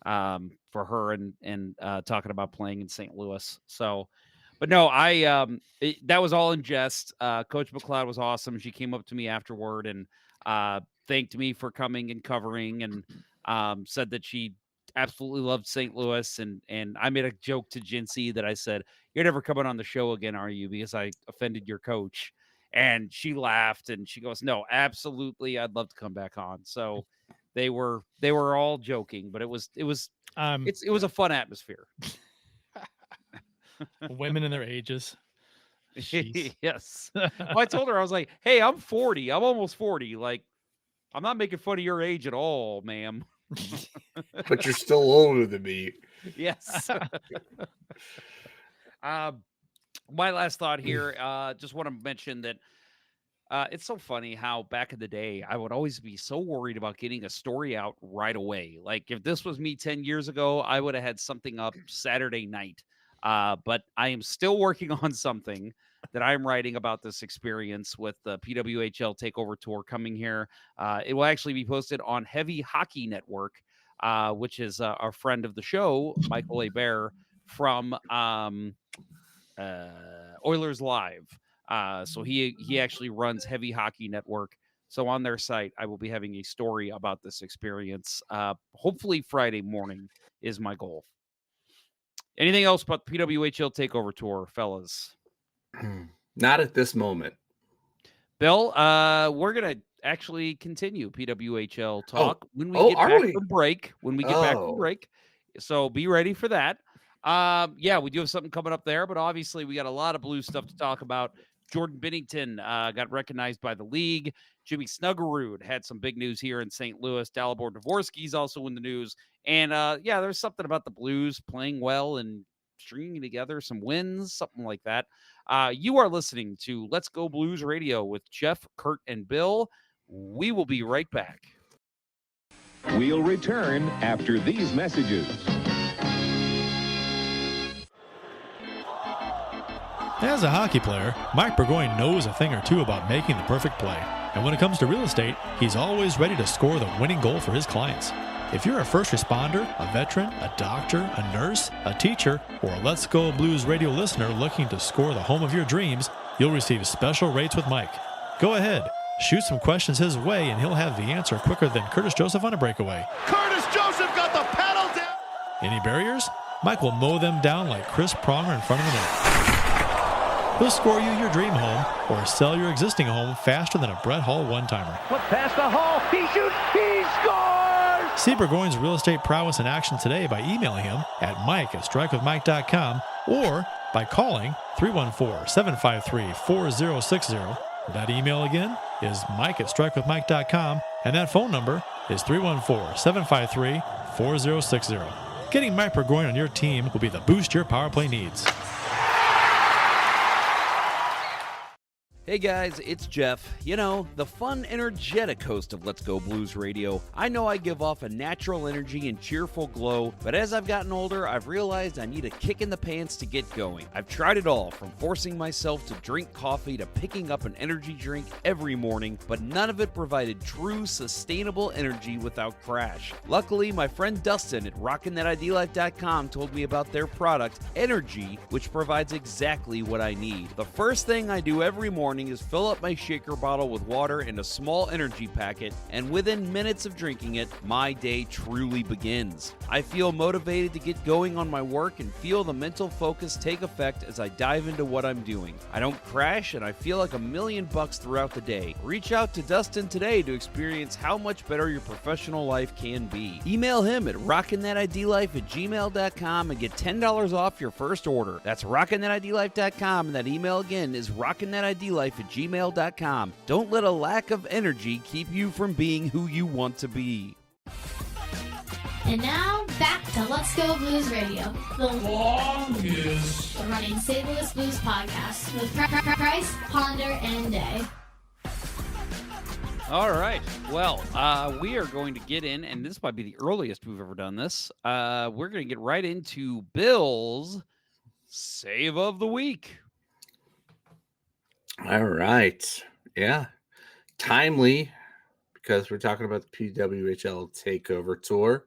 her and talking about playing in St. Louis. So, but no, that was all in jest. Coach McLeod was awesome. She came up to me afterward and thanked me for coming and covering, and said that she absolutely loved St. Louis. And I made a joke to Jincy that I said, "You're never coming on the show again, are you? Because I offended your coach." And she laughed and she goes, "No, absolutely. I'd love to come back on." So they were all joking, but it was a fun atmosphere. Women in their ages. Jeez. Yes. Well, I told her, I was like, "Hey, I'm 40. I'm almost 40. Like, I'm not making fun of your age at all, ma'am." But you're still older than me. Yes. My last thought here, just want to mention that it's so funny how back in the day, I would always be so worried about getting a story out right away. Like if this was me 10 years ago, I would have had something up Saturday night. But I am still working on something that I'm writing about this experience with the PWHL Takeover Tour coming here. It will actually be posted on Heavy Hockey Network, which is our friend of the show, Michael Hebert from Oilers Live. So he actually runs Heavy Hockey Network. So on their site, I will be having a story about this experience. Hopefully Friday morning is my goal. Anything else about the PWHL Takeover Tour, fellas? Not at this moment. Bill, we're going to actually continue PWHL talk when we get back from break. When we get back from break. So be ready for that. Yeah, we do have something coming up there, but obviously we got a lot of Blues stuff to talk about. Jordan Binnington got recognized by the league. Jimmy Snuggerud had some big news here in St. Louis. Dalibor Dvorsky's also in the news. And yeah, there's something about the Blues playing well and stringing together some wins, something like that. You are listening to Let's Go Blues Radio with Jeff, Kurt, and Bill. We will be right back. We'll return after these messages. As a hockey player, Mike Burgoyne knows a thing or two about making the perfect play. And when it comes to real estate, he's always ready to score the winning goal for his clients. If you're a first responder, a veteran, a doctor, a nurse, a teacher, or a Let's Go Blues Radio listener looking to score the home of your dreams, you'll receive special rates with Mike. Go ahead, shoot some questions his way, and he'll have the answer quicker than Curtis Joseph on a breakaway. Curtis Joseph got the paddle down. Any barriers? Mike will mow them down like Chris Pronger in front of the net. He'll score you your dream home or sell your existing home faster than a Brett Hall one-timer. Put past the Hall. He shoots. He scores. See Burgoyne's real estate prowess in action today by emailing him at mike@strikewithmike.com or by calling 314-753-4060. That email again is mike@strikewithmike.com, and that phone number is 314-753-4060. Getting Mike Burgoyne on your team will be the boost your power play needs. Hey guys, it's Jeff. You know, the fun, energetic host of Let's Go Blues Radio. I know I give off a natural energy and cheerful glow, but as I've gotten older, I've realized I need a kick in the pants to get going. I've tried it all, from forcing myself to drink coffee to picking up an energy drink every morning, but none of it provided true, sustainable energy without crash. Luckily, my friend Dustin at RockinThatIDLife.com told me about their product, Energy, which provides exactly what I need. The first thing I do every morning is fill up my shaker bottle with water and a small energy packet, and within minutes of drinking it, my day truly begins. I feel motivated to get going on my work and feel the mental focus take effect as I dive into what I'm doing. I don't crash, and I feel like $1,000,000 throughout the day. Reach out to Dustin today to experience how much better your professional life can be. Email him at rockinthatidlife@gmail.com and get $10 off your first order. That's rockinthatidlife.com, and that email again is rockinthatidlife@gmail.com. Don't let a lack of energy keep you from being who you want to be. And now, back to Let's Go Blues Radio, the longest running St. Louis Blues podcast with Price, Ponder, and Day. All right. Well, we are going to get in, and this might be the earliest we've ever done this. We're going to get right into Bill's Save of the Week. All right. Yeah. Timely, because we're talking about the PWHL Takeover Tour.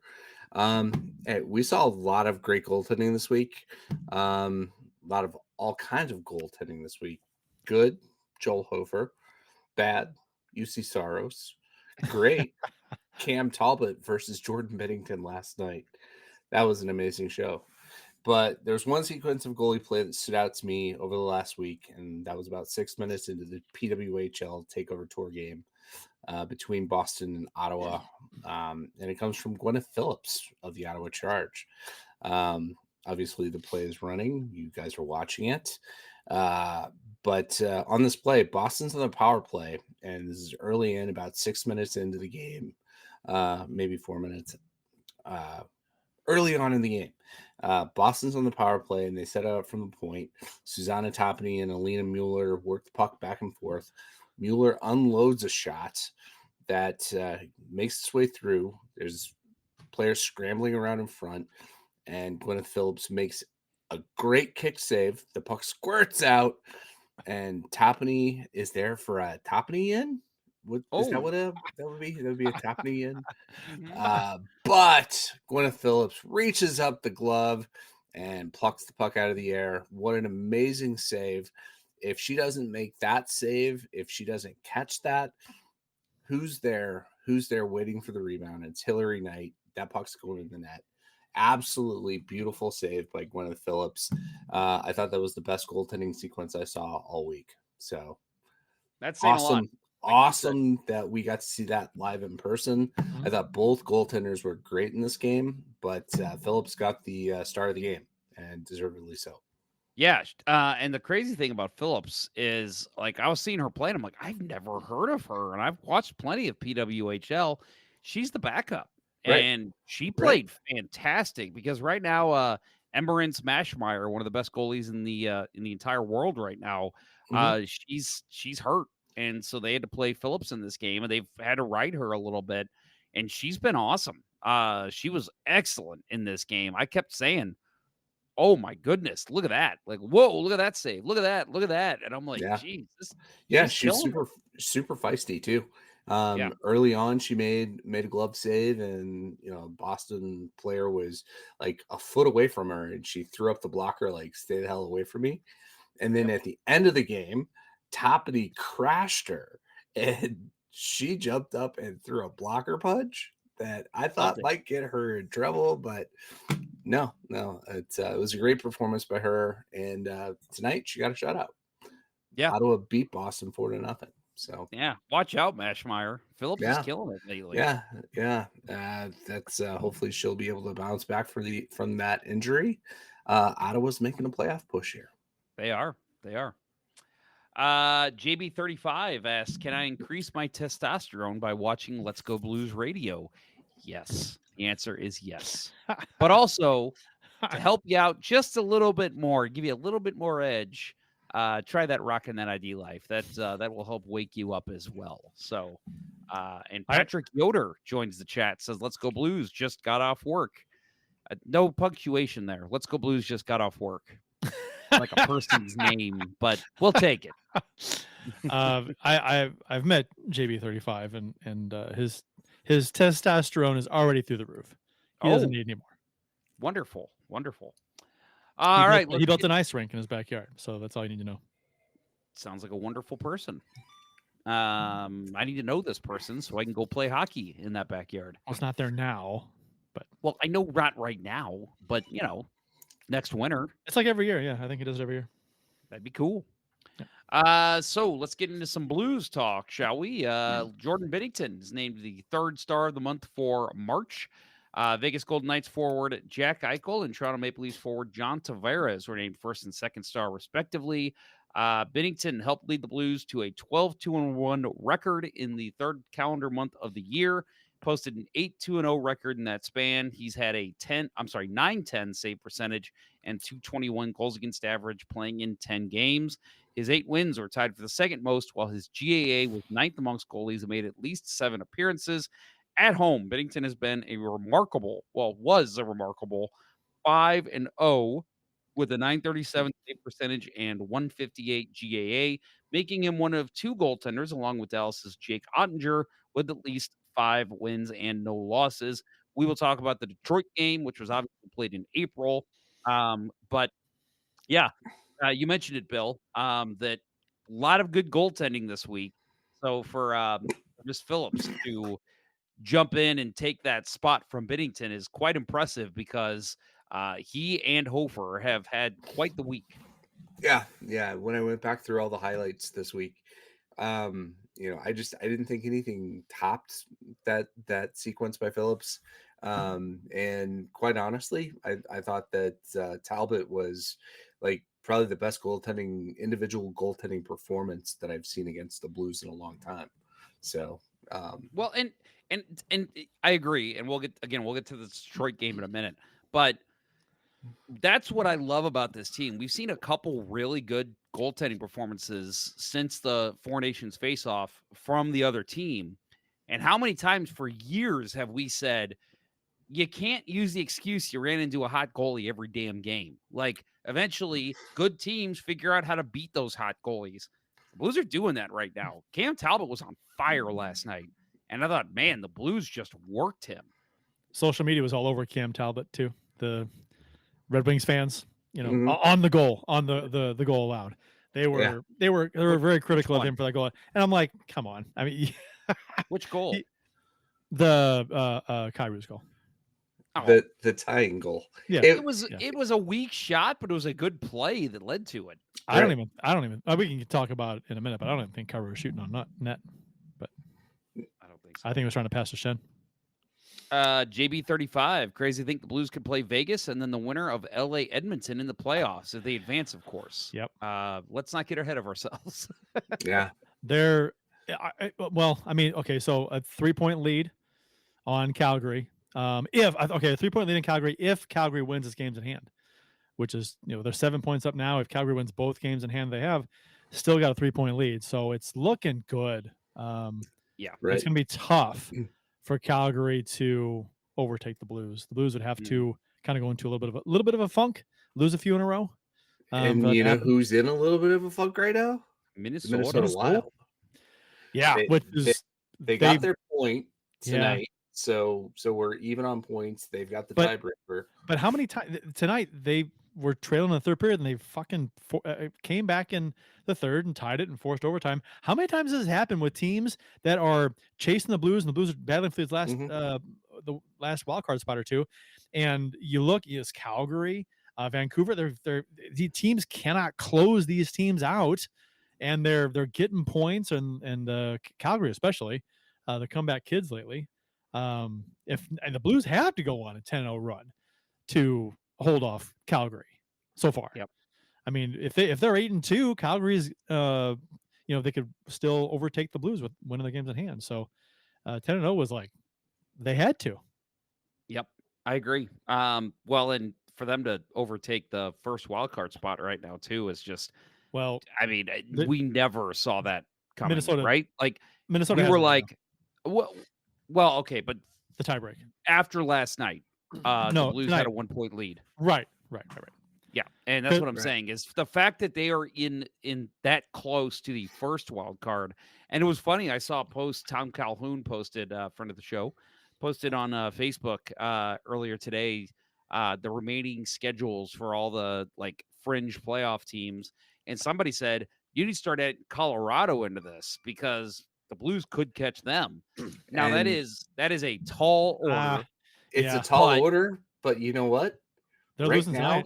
We saw a lot of great goaltending this week. A lot of all kinds of goaltending this week. Good, Joel Hofer. Bad, UC Saros. Great, Cam Talbot versus Jordan Binnington last night. That was an amazing show. But there's one sequence of goalie play that stood out to me over the last week, and that was about 6 minutes into the PWHL Takeover Tour game between Boston and Ottawa. And it comes from Gwyneth Phillips of the Ottawa Charge. Obviously, the play is running. You guys are watching it. But on this play, Boston's on the power play, and this is early in, about 6 minutes into the game, maybe 4 minutes. Early on in the game, Boston's on the power play, and they set out from the point. Susanna Toppany and Alina Mueller work the puck back and forth. Mueller unloads a shot that makes its way through. There's players scrambling around in front, and Gwyneth Phillips makes a great kick save. The puck squirts out, and Toppany is there for a Toppany in. Is that what that would be? That would be a Toppany in. But Gwyneth Phillips reaches up the glove and plucks the puck out of the air. What an amazing save. If she doesn't make that save, if she doesn't catch that, who's there? Who's there waiting for the rebound? It's Hillary Knight. That puck's going in the net. Absolutely beautiful save by Gwyneth Phillips. I thought that was the best goaltending sequence I saw all week. So that's awesome. Awesome that we got to see that live in person. I thought both goaltenders were great in this game, but Phillips got the start of the game, and deservedly so. Yeah, and the crazy thing about Phillips is, like, I was seeing her play, and I'm like, I've never heard of her, and I've watched plenty of PWHL. She's the backup, and she played fantastic, because right now, Emmerance Mashmeyer, one of the best goalies in the entire world right now, she's hurt. And so they had to play Phillips in this game, and they've had to ride her a little bit, and she's been awesome. She was excellent in this game. I kept saying, oh my goodness, look at that. Like, whoa, look at that save. Look at that. Look at that. And I'm like, geez. She's super feisty too. Early on, she made a glove save, and Boston player was like a foot away from her, and she threw up the blocker, like, stay the hell away from me. And then at the end of the game, Toppany crashed her, and she jumped up and threw a blocker punch that I thought might get her in trouble, but no, it was a great performance by her, and tonight she got a shutout. Yeah, Ottawa beat Boston 4-0. So yeah, watch out, Mashmeyer. Phillips is killing it lately. Yeah. That's hopefully she'll be able to bounce back from that injury. Ottawa's making a playoff push here. They are. JB35 asks, can I increase my testosterone by watching Let's Go Blues Radio? Yes. The answer is yes. But also, to help you out just a little bit more, give you a little bit more edge, try that Rockin' That ID Life. That will help wake you up as well. So, and Patrick Yoder joins the chat, says, Let's Go Blues just got off work. No punctuation there. Let's Go Blues just got off work. Like a person's name, but we'll take it. I've met JB35, and his testosterone is already through the roof. He doesn't need any more. Wonderful. All right, he built an ice rink in his backyard, so that's all you need to know. Sounds like a wonderful person. I need to know this person so I can go play hockey in that backyard. Well, it's not there now, but I know not right now, but next winter. It's like every year. Yeah, I think he does it every year. That'd be cool. So let's get into some Blues talk, shall we? Jordan Binnington is named the third star of the month for March. Vegas Golden Knights forward Jack Eichel and Toronto Maple Leafs forward John Tavares were named first and second star, respectively. Binnington helped lead the Blues to a 12-2-1 record in the third calendar month of the year. Posted an 8-2-0 record in that span. He's had a 910 save percentage and 221 goals against average playing in 10 games. His 8 wins were tied for the second most, while his GAA was 9th amongst goalies and made at least 7 appearances. At home, Binnington has been was a remarkable 5-0 with a .937 save percentage and 158 GAA, making him one of 2 goaltenders, along with Dallas's Jake Ottinger, with at least 5 wins and no losses. We will talk about the Detroit game, which was obviously played in April. But yeah, you mentioned it, Bill, that a lot of good goaltending this week. So for Miss Phillips to jump in and take that spot from Binnington is quite impressive because he and Hofer have had quite the week. Yeah. When I went back through all the highlights this week, I didn't think anything topped that sequence by Phillips. And quite honestly, I thought that Talbot was like probably the best individual goaltending performance that I've seen against the Blues in a long time. So, well, and I agree, and we'll get to the Detroit game in a minute, but that's what I love about this team. We've seen a couple really good goaltending performances since the Four Nations face-off from the other team. And how many times for years have we said, you can't use the excuse you ran into a hot goalie every damn game. Like, eventually, good teams figure out how to beat those hot goalies. The Blues are doing that right now. Cam Talbot was on fire last night, and I thought, man, the Blues just worked him. Social media was all over Cam Talbot, too. The Red Wings fans, on the goal, on the goal allowed. They were very critical of him for that goal. And I'm like, come on. I mean, which goal? The Kairou's goal. Oh. The tying goal. Yeah. It was a weak shot, but it was a good play that led to it. I don't even we can talk about it in a minute, but I don't even think Kairu was shooting on net. But I don't think so. I think he was trying to pass to Shen. JB35, crazy think the Blues could play Vegas and then the winner of LA Edmonton in the playoffs if they advance, of course. Yep. Let's not get ahead of ourselves. Yeah. So a 3-point lead on Calgary. A 3-point lead in Calgary if Calgary wins its games in hand, which is, they're 7 points up now. If Calgary wins both games in hand they have, still got a 3-point lead. So it's looking good. Yeah. Right. It's going to be tough for Calgary to overtake the Blues. The Blues would have to kind of go into a little bit of a funk, lose a few in a row. And who's in a little bit of a funk right now? Minnesota Wild. Yeah, they got their point tonight. Yeah. So we're even on points. They've got the tiebreaker. But how many times tonight they were trailing in the third period and they fucking came back in the third and tied it and forced overtime? How many times has this happened with teams that are chasing the Blues and the Blues are battling for the last wild card spot or two? And you look, it's Calgary, Vancouver. The teams cannot close these teams out, and they're getting points and Calgary especially, the comeback kids lately. And the Blues have to go on a 10-0 run to hold off Calgary so far. Yep. I mean, if they're 8-2, Calgary's they could still overtake the Blues with winning the games in hand. So 10-0 was like they had to. Yep, I agree. Well, and for them to overtake the first wild card spot right now too is just we never saw that coming. Minnesota, right? Like Minnesota, we were like, well, okay, but the tiebreak after last night, the Blues tonight had a 1-point lead. Right. Yeah, and that's what I'm saying is the fact that they are in that close to the first wild card. And it was funny. I saw a post Tom Calhoun posted, friend of the show, posted on Facebook earlier today. The remaining schedules for all the fringe playoff teams, and somebody said you need to start adding Colorado into this because the Blues could catch them. Now that is a tall order. It's a tall order, but you know what? They're losing tonight.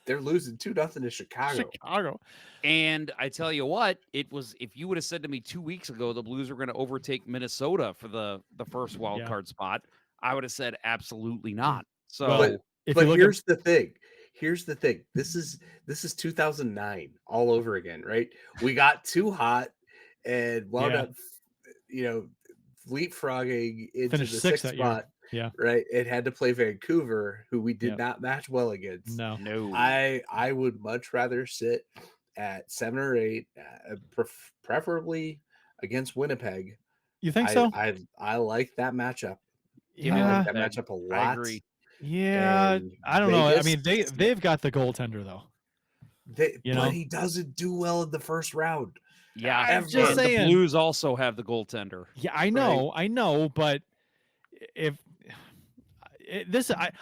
They're losing 2-0 to Chicago. And I tell you what, it was, if you would have said to me 2 weeks ago the Blues were going to overtake Minnesota for the first wild card spot, I would have said absolutely not. So, but here's the thing. This is 2009 all over again, right? We got too hot and wound up, leapfrogging into the sixth spot. Yeah. Right. It had to play Vancouver, who we did not match well against. No. I would much rather sit at 7 or 8, preferably against Winnipeg. You think so? I like that matchup. Give me I like that Winnipeg. matchup a lot. I agree. Yeah, And I don't know. I Vegas, mean, they've got the goaltender though. but he doesn't do well in the first round. Yeah, I'm just saying. The Blues also have the goaltender. Yeah, I know, but if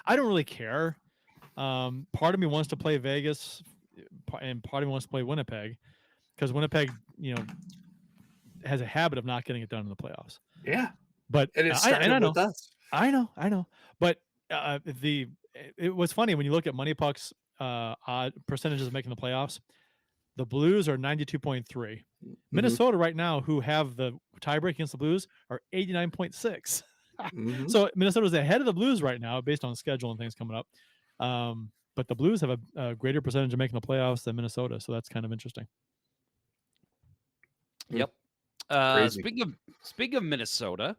I don't really care. Part of me wants to play Vegas, and part of me wants to play Winnipeg, because Winnipeg, has a habit of not getting it done in the playoffs. Yeah, but and it started with us. I know, but it was funny when you look at Money Puck's odd percentages of making the playoffs. The Blues are 92.3. Minnesota right now, who have the tiebreak against the Blues, are 89.6. So Minnesota's ahead of the Blues right now based on schedule and things coming up. But the Blues have a greater percentage of making the playoffs than Minnesota, so that's kind of interesting. Yep. Speaking of Minnesota,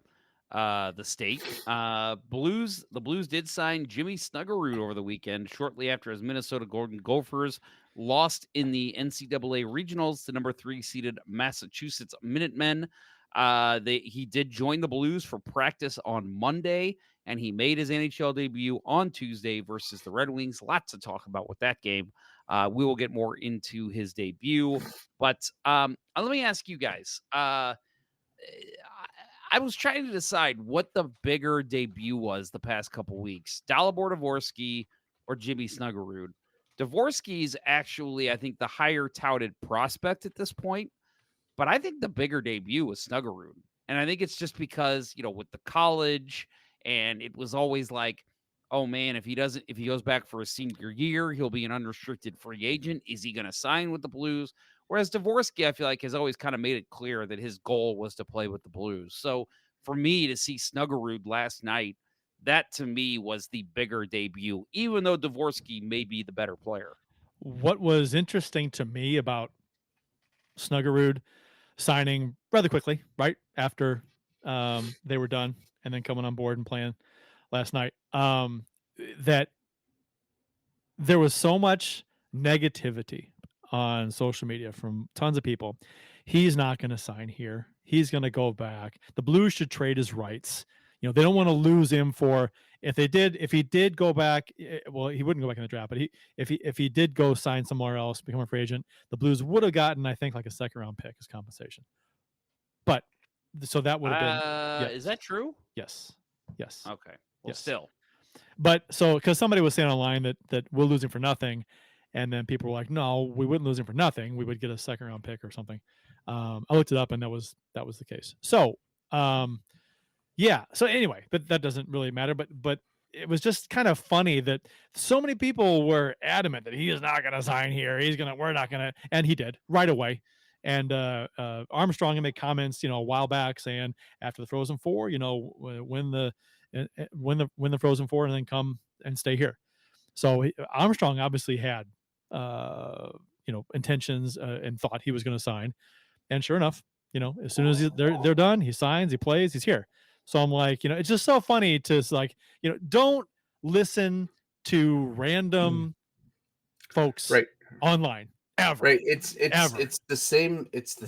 the state, the Blues did sign Jimmy Snuggerud over the weekend, shortly after his Minnesota Golden Gophers lost in the NCAA regionals to number 3 seeded Massachusetts Minutemen. He did join the Blues for practice on Monday, and he made his NHL debut on Tuesday versus the Red Wings. Lots to talk about with that game. We will get more into his debut, but let me ask you guys. I was trying to decide what the bigger debut was the past couple weeks: Dalibor Dvorsky or Jimmy Snuggerud. Dvorsky's actually, I think, the higher touted prospect at this point, but I think the bigger debut was Snuggerud. And I think it's just because, with the college, and it was always like, oh man, if he goes back for a senior year, he'll be an unrestricted free agent. Is he going to sign with the Blues? Whereas Dvorsky, I feel like, has always kind of made it clear that his goal was to play with the Blues. So for me to see Snuggerud last night, that to me was the bigger debut, even though Dvorsky may be the better player. What was interesting to me about Snuggerud signing rather quickly, right after they were done, and then coming on board and playing last night, that there was so much negativity on social media from tons of people. He's not going to sign here. He's going to go back. The Blues should trade his rights. They don't want to lose him for, if he did go back, well, he wouldn't go back in the draft, but if he did go sign somewhere else, become a free agent, the Blues would have gotten, I think, like a second round pick as compensation. But so that would have been, Is that true? Yes. Okay. Well, yes. Still. But so, because somebody was saying online that we'll lose him for nothing, and then people were like, no, we wouldn't lose him for nothing. We would get a second round pick or something. I looked it up, and that was the case. So, yeah. So anyway, but that doesn't really matter. But it was just kind of funny that so many people were adamant that he is not going to sign here. We're not going to, and he did right away. And Armstrong made comments, a while back saying after the Frozen Four, win the Frozen Four and then come and stay here. So Armstrong obviously had, intentions and thought he was going to sign. And sure enough, as soon as they're done, he signs, he plays, he's here. So I'm like, it's just so funny to don't listen to random folks online ever. Right. It's the same. It's the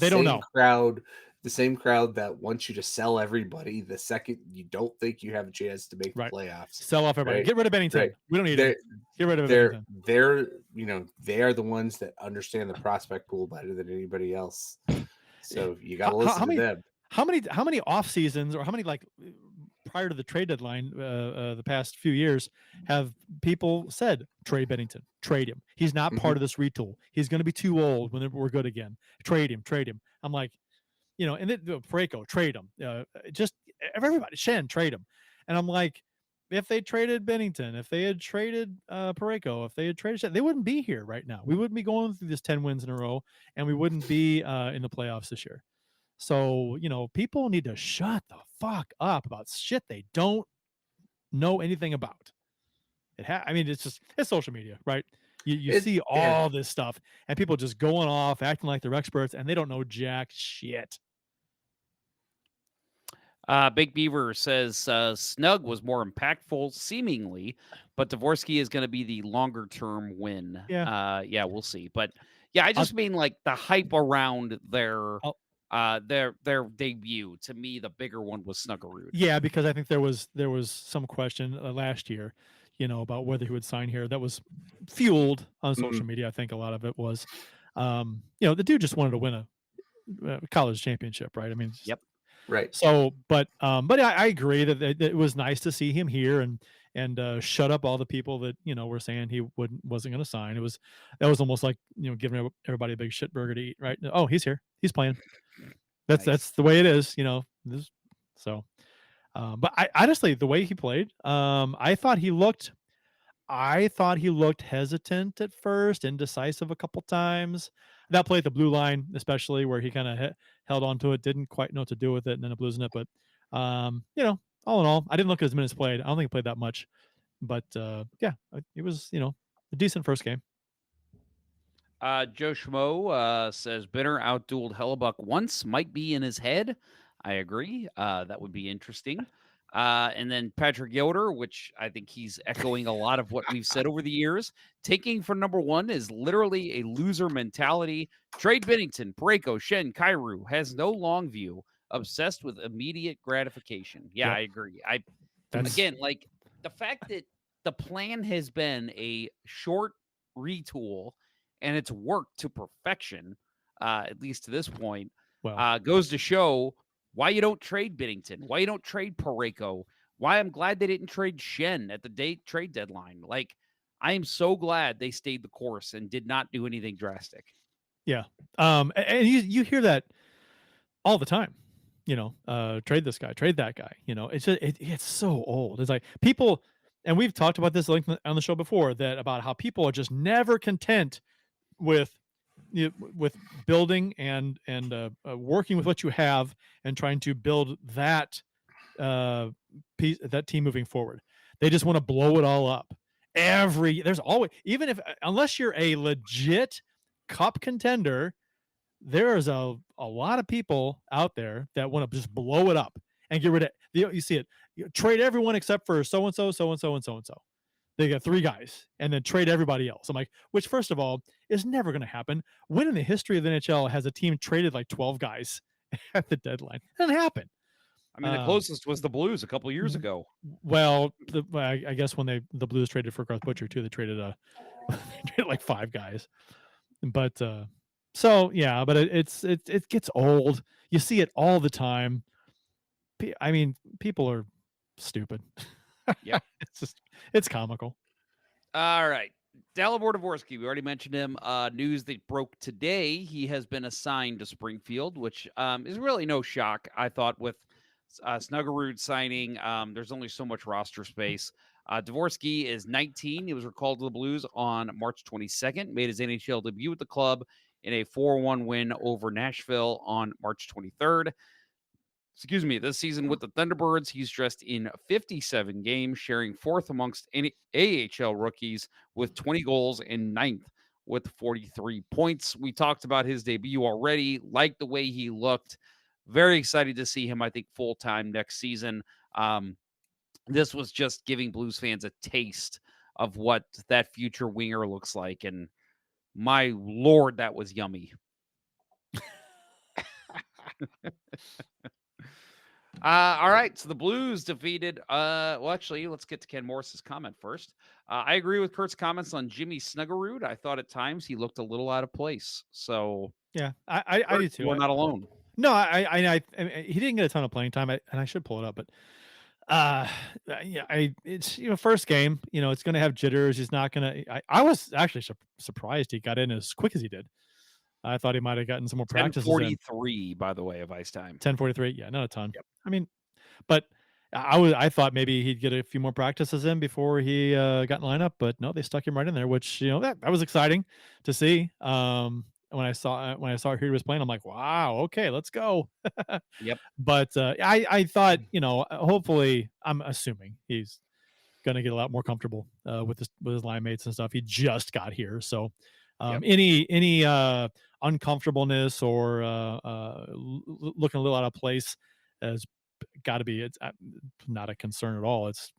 same crowd that wants you to sell everybody the second you don't think you have a chance to make the playoffs. Sell off everybody. Right? Get rid of Binnington. Right. We don't need it. Get rid of Binnington. Binnington. They are the ones that understand the prospect pool better than anybody else. So you got to listen to them. How many off seasons, or how many prior to the trade deadline, the past few years, have people said trade Binnington, trade him? He's not part of this retool. He's going to be too old when we're good again. Trade him. I'm like, and then Parayko, trade him. Just everybody, Shen, trade him. And I'm like, if they traded Binnington, if they had traded Parayko, if they had traded Shen, they wouldn't be here right now. We wouldn't be going through this 10 wins in a row, and we wouldn't be in the playoffs this year. So, people need to shut the fuck up about shit they don't know anything about. It's social media, right? You see all this stuff, and people just going off, acting like they're experts, and they don't know jack shit. Big Beaver says Snug was more impactful, seemingly, but Dvorsky is going to be the longer-term win. Yeah, we'll see. But Yeah, I just mean like the hype around their debut. To me, the bigger one was Snuggerud. Yeah, because I think there was some question last year, about whether he would sign here. That was fueled on social media. I think a lot of it was, the dude just wanted to win a college championship, right? I mean, right. So, but I agree that it was nice to see him here and shut up all the people that were saying he wasn't going to sign. That was almost like giving everybody a big shit burger to eat, right? Oh, he's here, he's playing. That's the way it is, So, but I honestly, the way he played, I thought he looked hesitant at first, indecisive a couple times. That play at the blue line, especially where he kind of held on to it, didn't quite know what to do with it, and ended up losing it. But all in all, I didn't look at his minutes played. I don't think he played that much, but yeah, it was a decent first game. Joe Schmo says Binner outdueled Hellebuck once, might be in his head. I agree. That would be interesting. And then Patrick Yoder, which I think he's echoing a lot of what we've said over the years. Taking for number one is literally a loser mentality. Trade Binnington, Parayko, Shen, Kyrou has no long view, obsessed with immediate gratification. Yeah, Yep. I agree. Again, like the fact that the plan has been a short retool and it's worked to perfection, at least to this point, goes to show why you don't trade Binnington, why you don't trade Parayko, why I'm glad they didn't trade Shen at the trade deadline. Like, I am so glad they stayed the course and did not do anything drastic. Yeah. And you hear that all the time, trade this guy, trade that guy. It's just, it's so old. It's like people, and we've talked about this on the show before, that about how people are just never content with building and working with what you have and trying to build that team moving forward. They just want to blow it all up. There's always, even unless you're a legit cup contender, there's a lot of people out there that want to just blow it up and get rid of you see it. Trade everyone except for so and so, so and so, and so and so. They got 3 guys and then trade everybody else. I'm like, which first of all is never going to happen. When in the history of the NHL has a team traded like 12 guys at the deadline? It doesn't happen. I mean, the closest was the Blues a couple of years ago. Well, I guess when the Blues traded for Garth Butcher too, they traded like 5 guys. But so yeah, but it gets old. You see it all the time. I mean, people are stupid. Yeah, it's comical. All right, Dalibor Dvorsky, we already mentioned him. News that broke today: he has been assigned to Springfield, which is really no shock. I thought with Snuggerud signing, there's only so much roster space. Dvorsky is 19. He was recalled to the Blues on March 22nd. Made his NHL debut with the club in a 4-1 win over Nashville on March 23rd. This season with the Thunderbirds, he's dressed in 57 games, sharing 4th amongst any AHL rookies with 20 goals and 9th with 43 points. We talked about his debut already, like the way he looked. Very excited to see him, I think, full-time next season. This was just giving Blues fans a taste of what that future winger looks like, and my Lord, that was yummy. All right, so the Blues defeated. Well, actually, let's get to Ken Morris's comment first. I agree with Kurt's comments on Jimmy Snuggerud. I thought at times he looked a little out of place. So yeah, I do too. You're not alone. No, I he didn't get a ton of playing time, and I should pull it up, but yeah, it's first game. It's going to have jitters. He's not going to. I was actually surprised he got in as quick as he did. I thought he might have gotten some more practice. 10:43, by the way, of ice time. 10:43, yeah, not a ton. Yep. I mean, but I thought maybe he'd get a few more practices in before he got in lineup, but no, they stuck him right in there, which that was exciting to see. When I saw who he was playing, I'm like, wow, okay, let's go. Yep. But I thought, hopefully, I'm assuming he's going to get a lot more comfortable with his line mates and stuff. He just got here, so any uncomfortableness or looking a little out of place has got to be. It's not a concern at all. It's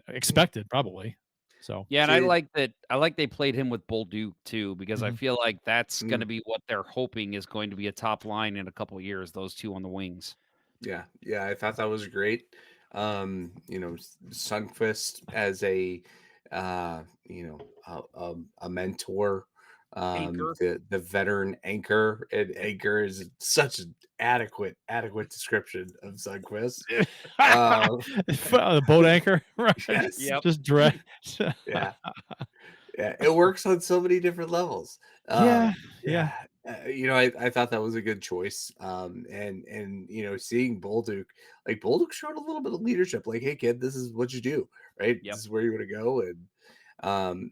expected, probably. So yeah, and I like that. I like they played him with Bull Duke too, because I Mhm. feel like that's going to be what they're hoping is going to be a top line in a couple of years. Those two on the wings. Yeah, I thought that was great. Sundqvist as a a mentor, Anchor. the veteran anchor, and anchor is such an adequate description of Sundqvist. The boat anchor, right? Yes. Yep. Just drag. Yeah. Yeah, it works on so many different levels. Yeah. I thought that was a good choice. And seeing Bolduc, like Bolduc showed a little bit of leadership. Like, hey kid, this is what you do, right? Yep. This is where you want to go. And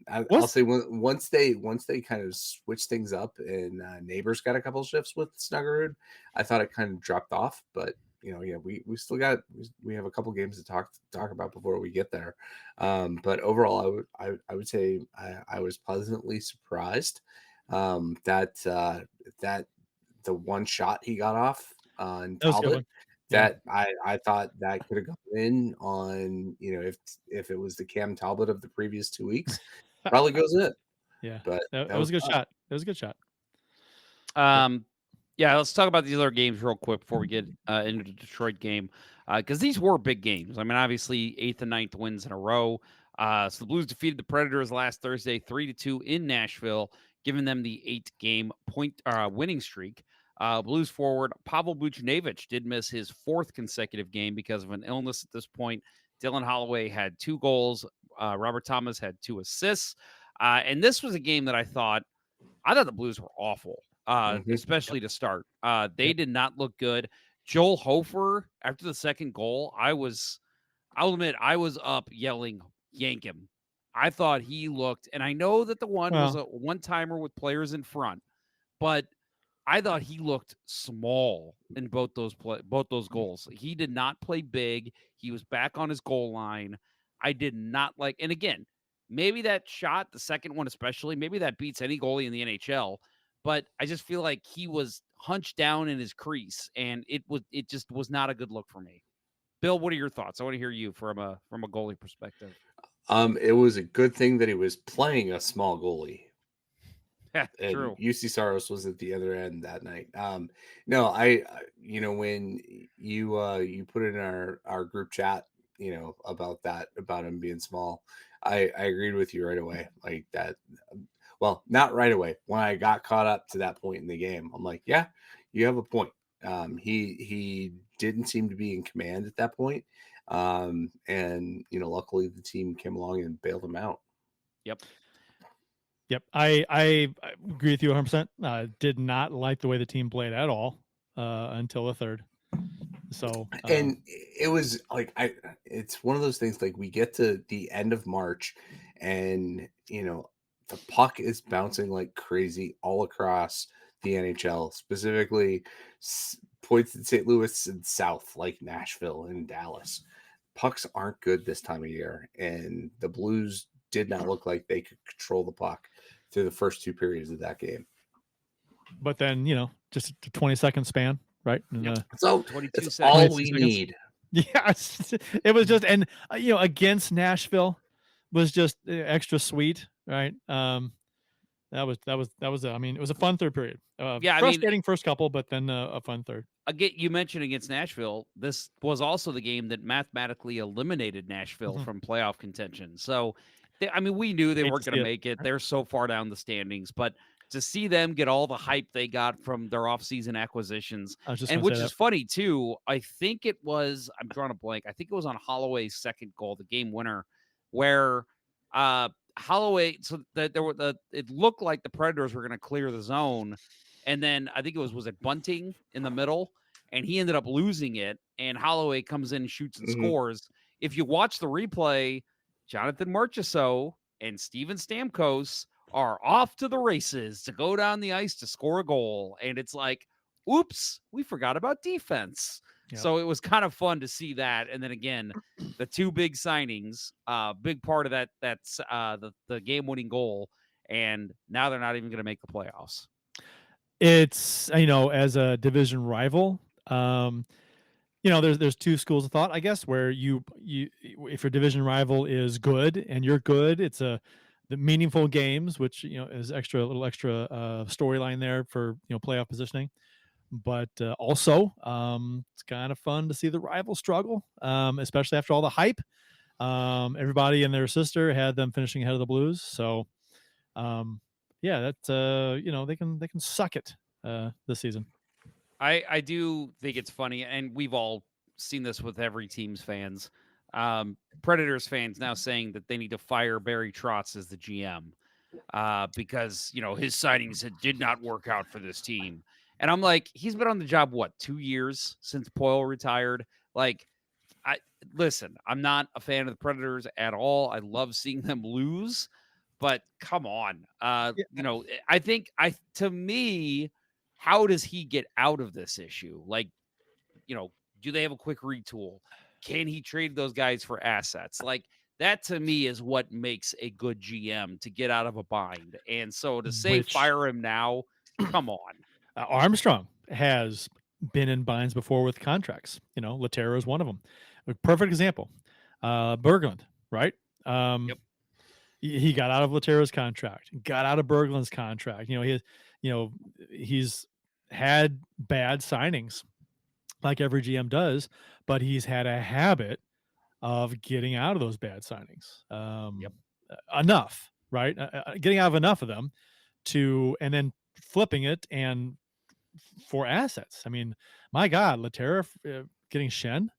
I'll What's- say once they kind of switch things up, and Neighbors got a couple shifts with Snuggerud, I thought it kind of dropped off. But we still got we have a couple games to talk about before we get there. But overall, I would say I was pleasantly surprised that the one shot he got off on That was a good Talbot, one. Yeah. that I thought that could have gone in on, if it was the Cam Talbot of the previous 2 weeks, probably goes in. Yeah. But That was a good tough. shot. It was a good shot. Yeah, let's talk about these other games real quick before we get into the Detroit game, because these were big games. I mean, obviously, 8th and 9th wins in a row. So the Blues defeated the Predators last Thursday, 3-2 in Nashville, giving them the 8-game point winning streak. Blues forward Pavel Buchnevich did miss his 4th consecutive game because of an illness at this point. Dylan Holloway had 2 goals. Robert Thomas had 2 assists. And this was a game that I thought the Blues were awful. Especially to start. They did not look good. Joel Hofer, after the second goal, I'll admit, I was up yelling, yank him. I thought he looked, and I know that the one was a one-timer with players in front, but I thought he looked small in both those goals. He did not play big. He was back on his goal line. I did not like, and again, maybe that shot, the second one especially, maybe that beats any goalie in the NHL. But I just feel like he was hunched down in his crease, and it just was not a good look for me. Bill, what are your thoughts? I want to hear you from a goalie perspective. It was a good thing that he was playing a small goalie. Yeah, and true. UC Saros was at the other end that night. No, I when you put it in our group chat, about him being small, I agreed with you right away. Like that. Well, not right away. When I got caught up to that point in the game, I'm like, yeah, you have a point. He didn't seem to be in command at that point. And luckily the team came along and bailed him out. Yep. I agree with you 100%. Did not like the way the team played at all until the third. So and it was like it's one of those things, like we get to the end of March, and the puck is bouncing like crazy all across the NHL, specifically points in St. Louis and South, like Nashville and Dallas. Pucks aren't good this time of year, and the Blues did not look like they could control the puck through the first 2 periods of that game. But then, just a 20-second span, right? And, so 22 it's seconds. all we need. Yes, it was just, and against Nashville was just extra sweet, right? That was. I mean, it was a fun third period. Frustrating first couple, but then a fun third. Again, you mentioned against Nashville. This was also the game that mathematically eliminated Nashville from playoff contention. So, we knew they weren't going to make it. They're so far down the standings, but to see them get all the hype they got from their offseason acquisitions, and which is funny too. I think it was. I'm drawing a blank. I think it was on Holloway's second goal, the game winner, where Holloway. So that it looked like the Predators were going to clear the zone. And then I think was it Bunting in the middle, and he ended up losing it. And Holloway comes in, shoots, and scores. If you watch the replay, Jonathan Marchessault and Steven Stamkos are off to the races to go down the ice to score a goal. And it's like, oops, we forgot about defense. Yep. So it was kind of fun to see that. And then again, the 2 big signings, big part of that's the game-winning goal. And now they're not even going to make the playoffs. It's, as a division rival, there's two schools of thought, I guess, where you if your division rival is good and you're good, it's the meaningful games, which is a little extra storyline there for playoff positioning. But also, it's kind of fun to see the rival struggle, especially after all the hype. Everybody and their sister had them finishing ahead of the Blues, so yeah, that they can suck it this season. I do think it's funny, and we've all seen this with every team's fans. Predators fans now saying that they need to fire Barry Trotz as the GM because his signings did not work out for this team. And I'm like, he's been on the job 2 years since Poyle retired. Like, listen, I'm not a fan of the Predators at all. I love seeing them lose, but come on, I think to me. How does he get out of this issue? Like, do they have a quick retool? Can he trade those guys for assets? Like, that to me is what makes a good GM, to get out of a bind. And so to say fire him now, come on. Armstrong has been in binds before with contracts. Laterra is one of them. A perfect example. Berglund, right? Yep. He got out of Laterra's contract, got out of Berglund's contract. He's had bad signings like every GM does, but he's had a habit of getting out of those bad signings. Enough, right? Getting out of enough of them and then flipping it and for assets. I mean, my God, Laterra getting Shen,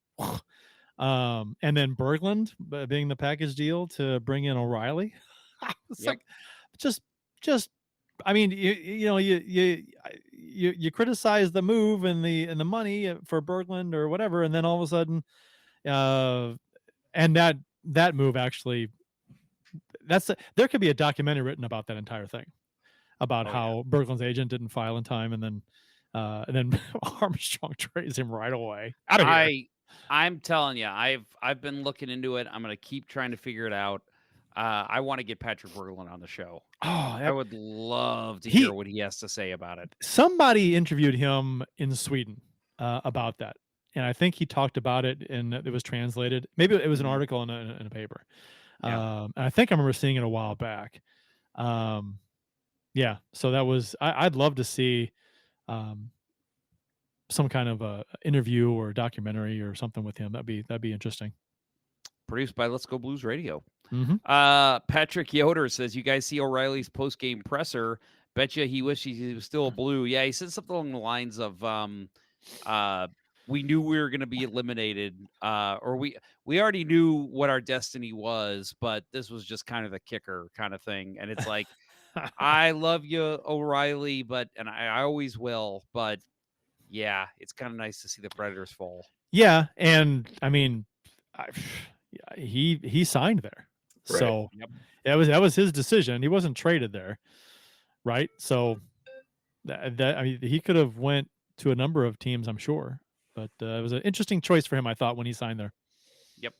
and then Berglund being the package deal to bring in O'Reilly. It's like just I mean, you criticize the move and the money for Berglund or whatever, and then all of a sudden, and that move actually, there could be a documentary written about that entire thing, about how Berglund's agent didn't file in time, and then Armstrong trades him right away out of here. I'm telling you, I've been looking into it. I'm gonna keep trying to figure it out. I want to get Patrick Berglund on the show. I would love to hear what he has to say about it. Somebody interviewed him in Sweden about that, and I think he talked about it, and it was translated. Maybe it was an article in a paper. And I think I remember seeing it a while back. Yeah, so that was. I'd love to see some kind of a interview or documentary or something with him. That'd be interesting. Produced by Let's Go Blues Radio. Mm-hmm. Patrick Yoder says, you guys see O'Reilly's post-game presser. Betcha he wishes he was still a Blue. Yeah, he said something along the lines of, we knew we were going to be eliminated, or we already knew what our destiny was, but this was just kind of the kicker kind of thing. And it's like, I love you, O'Reilly, and I always will, but yeah, it's kind of nice to see the Predators fall. Yeah, and I mean, he signed there. Right. So that was his decision. He wasn't traded there, right? So that I mean, he could have went to a number of teams, I'm sure, but it was an interesting choice for him, I thought, when he signed there. Yep.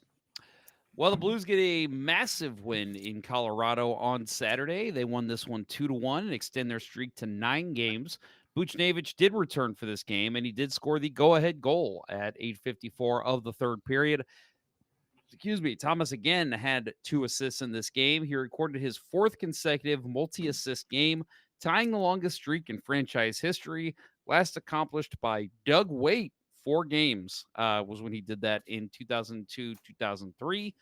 Well, the Blues get a massive win in Colorado on Saturday. They won this one 2-1 and extend their streak to 9 games. Buchnevich did return for this game, and he did score the go-ahead goal at 8:54 of the third period. Excuse me, Thomas again had 2 assists in this game. He recorded his 4th consecutive multi-assist game, tying the longest streak in franchise history, last accomplished by Doug Waite. 4 games was when he did that in 2002-2003.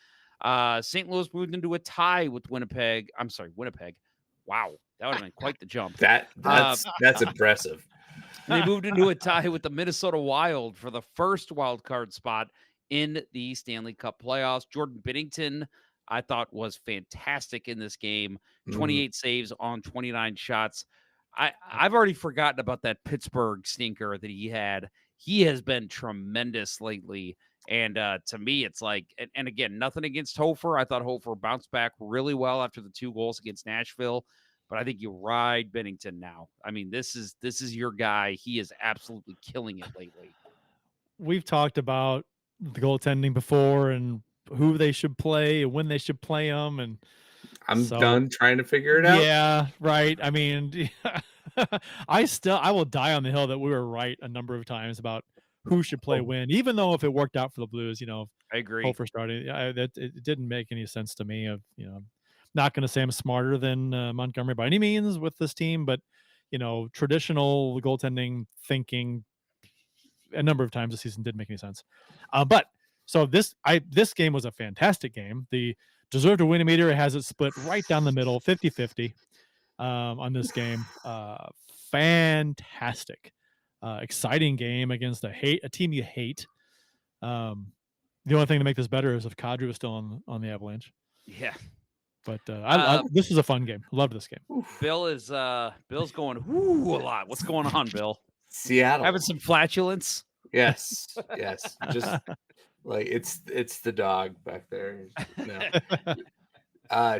St. Louis moved into a tie with Winnipeg. I'm sorry, Winnipeg. Wow, that would have been quite the jump. That's impressive. They moved into a tie with the Minnesota Wild for the first wild card spot in the Stanley Cup playoffs. Jordan Binnington, I thought, was fantastic in this game. 28 saves on 29 shots. I've already forgotten about that Pittsburgh stinker that he had. He has been tremendous lately. And to me, it's like, and again, nothing against Hofer. I thought Hofer bounced back really well after the 2 goals against Nashville. But I think you ride Binnington now. I mean, this is your guy. He is absolutely killing it lately. We've talked about the goaltending before and who they should play and when they should play them, and I'm done trying to figure it out. Yeah, right. I mean, I will die on the hill that we were right a number of times about who should play when, even though if it worked out for the Blues, I agree. Hofer starting, that it didn't make any sense to me. Not going to say I'm smarter than Montgomery by any means with this team, but traditional goaltending thinking a number of times this season didn't make any sense. But so this game was a fantastic game. The deserved to win meter has it split right down the middle, 50-50 on this game. Fantastic, exciting game against a team you hate. The only thing to make this better is if Kadri was still on the Avalanche. Yeah. But this was a fun game. Loved this game. Bill's going whoo a lot. What's going on, Bill? Seattle having some flatulence. Yes. Just like it's the dog back there. No.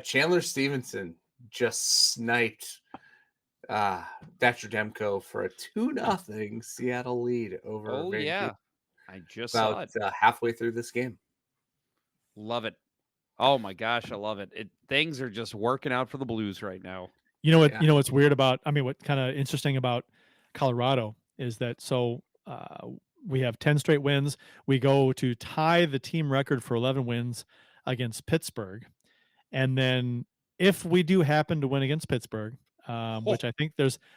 Chandler Stevenson just sniped Thatcher Demko for a 2-0 Seattle lead over. Oh Vancouver. Yeah, I just about saw it. Halfway through this game. Love it. Oh my gosh, I love it. Things are just working out for the Blues right now. You know what? Yeah. You know what's weird about? What kind of interesting about Colorado is that we have 10 straight wins. We go to tie the team record for 11 wins against Pittsburgh, and then if we do happen to win against Pittsburgh, which I think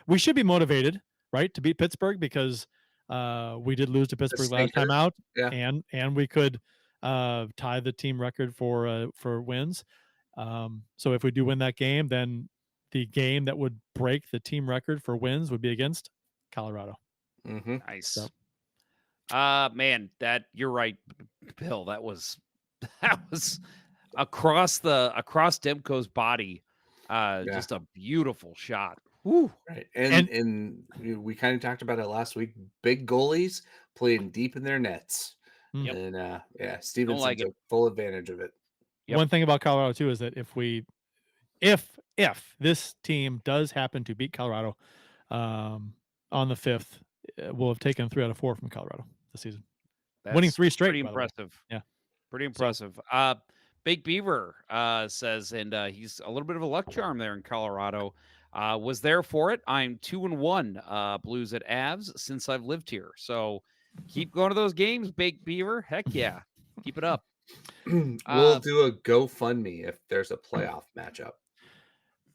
we should be motivated, right, to beat Pittsburgh because we did lose to Pittsburgh last time out, and we could tie the team record for wins. So if we do win that game, then the game that would break the team record for wins would be against Colorado. Mm-hmm. Nice. So. Man, you're right, Bill. That was across Demko's body. Just a beautiful shot. Woo. Right. And we kind of talked about it last week. Big goalies playing deep in their nets. Yep. And Stevenson took full advantage of it. Yep. One thing about Colorado too is that if this team does happen to beat Colorado on the 5th, we'll have taken 3 out of 4 from Colorado this season. That's winning 3 straight. Pretty impressive. Yeah. Pretty impressive. Big Beaver says, and he's a little bit of a luck charm there in Colorado. Was there for it. I'm 2-1 Blues at Avs since I've lived here. So keep going to those games, Big Beaver. Heck yeah. Keep it up. We'll do a GoFundMe if there's a playoff matchup.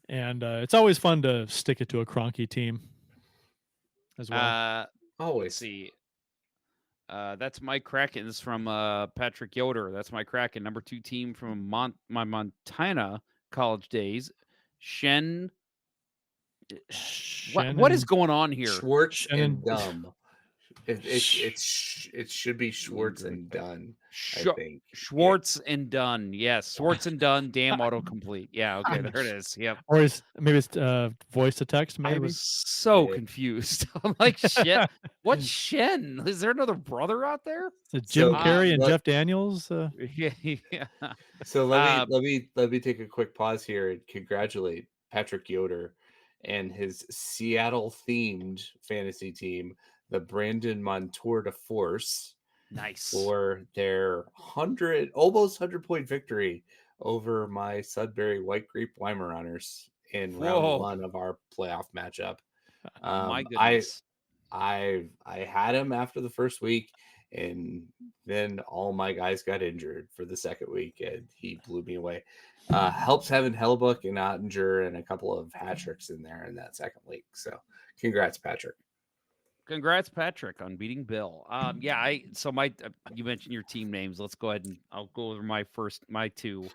And it's always fun to stick it to a Kroenke team as well. Always. Let's see. That's Mike Krakens from Patrick Yoder. That's my Kraken, number 2 team from my Montana college days. Shen. What is going on here? Schwartz and Dumb. It should be Schwartz and Dunn. I think Schwartz and Dunn. Yes, Schwartz and Dunn. Damn autocomplete. Yeah. Okay, there it is. Yep. Or maybe it's voice to text. Maybe I was so confused. I'm like, shit. What's Shen? Is there another brother out there? Jim Carrey and Jeff Daniels. Yeah. So let me take a quick pause here and congratulate Patrick Yoder and his Seattle-themed fantasy team, the Brandon Montour de Force. Nice. For their almost 100-point victory over my Sudbury White Grape Weimaraners in round 1 of our playoff matchup. My goodness. I had him after the first week, and then all my guys got injured for the second week, and he blew me away. Helps having Hellbuck and Ottinger and a couple of hat tricks in there in that second week. So congrats, Patrick. Congrats, Patrick, on beating Bill. You mentioned your team names. Let's go ahead and I'll go over my 2.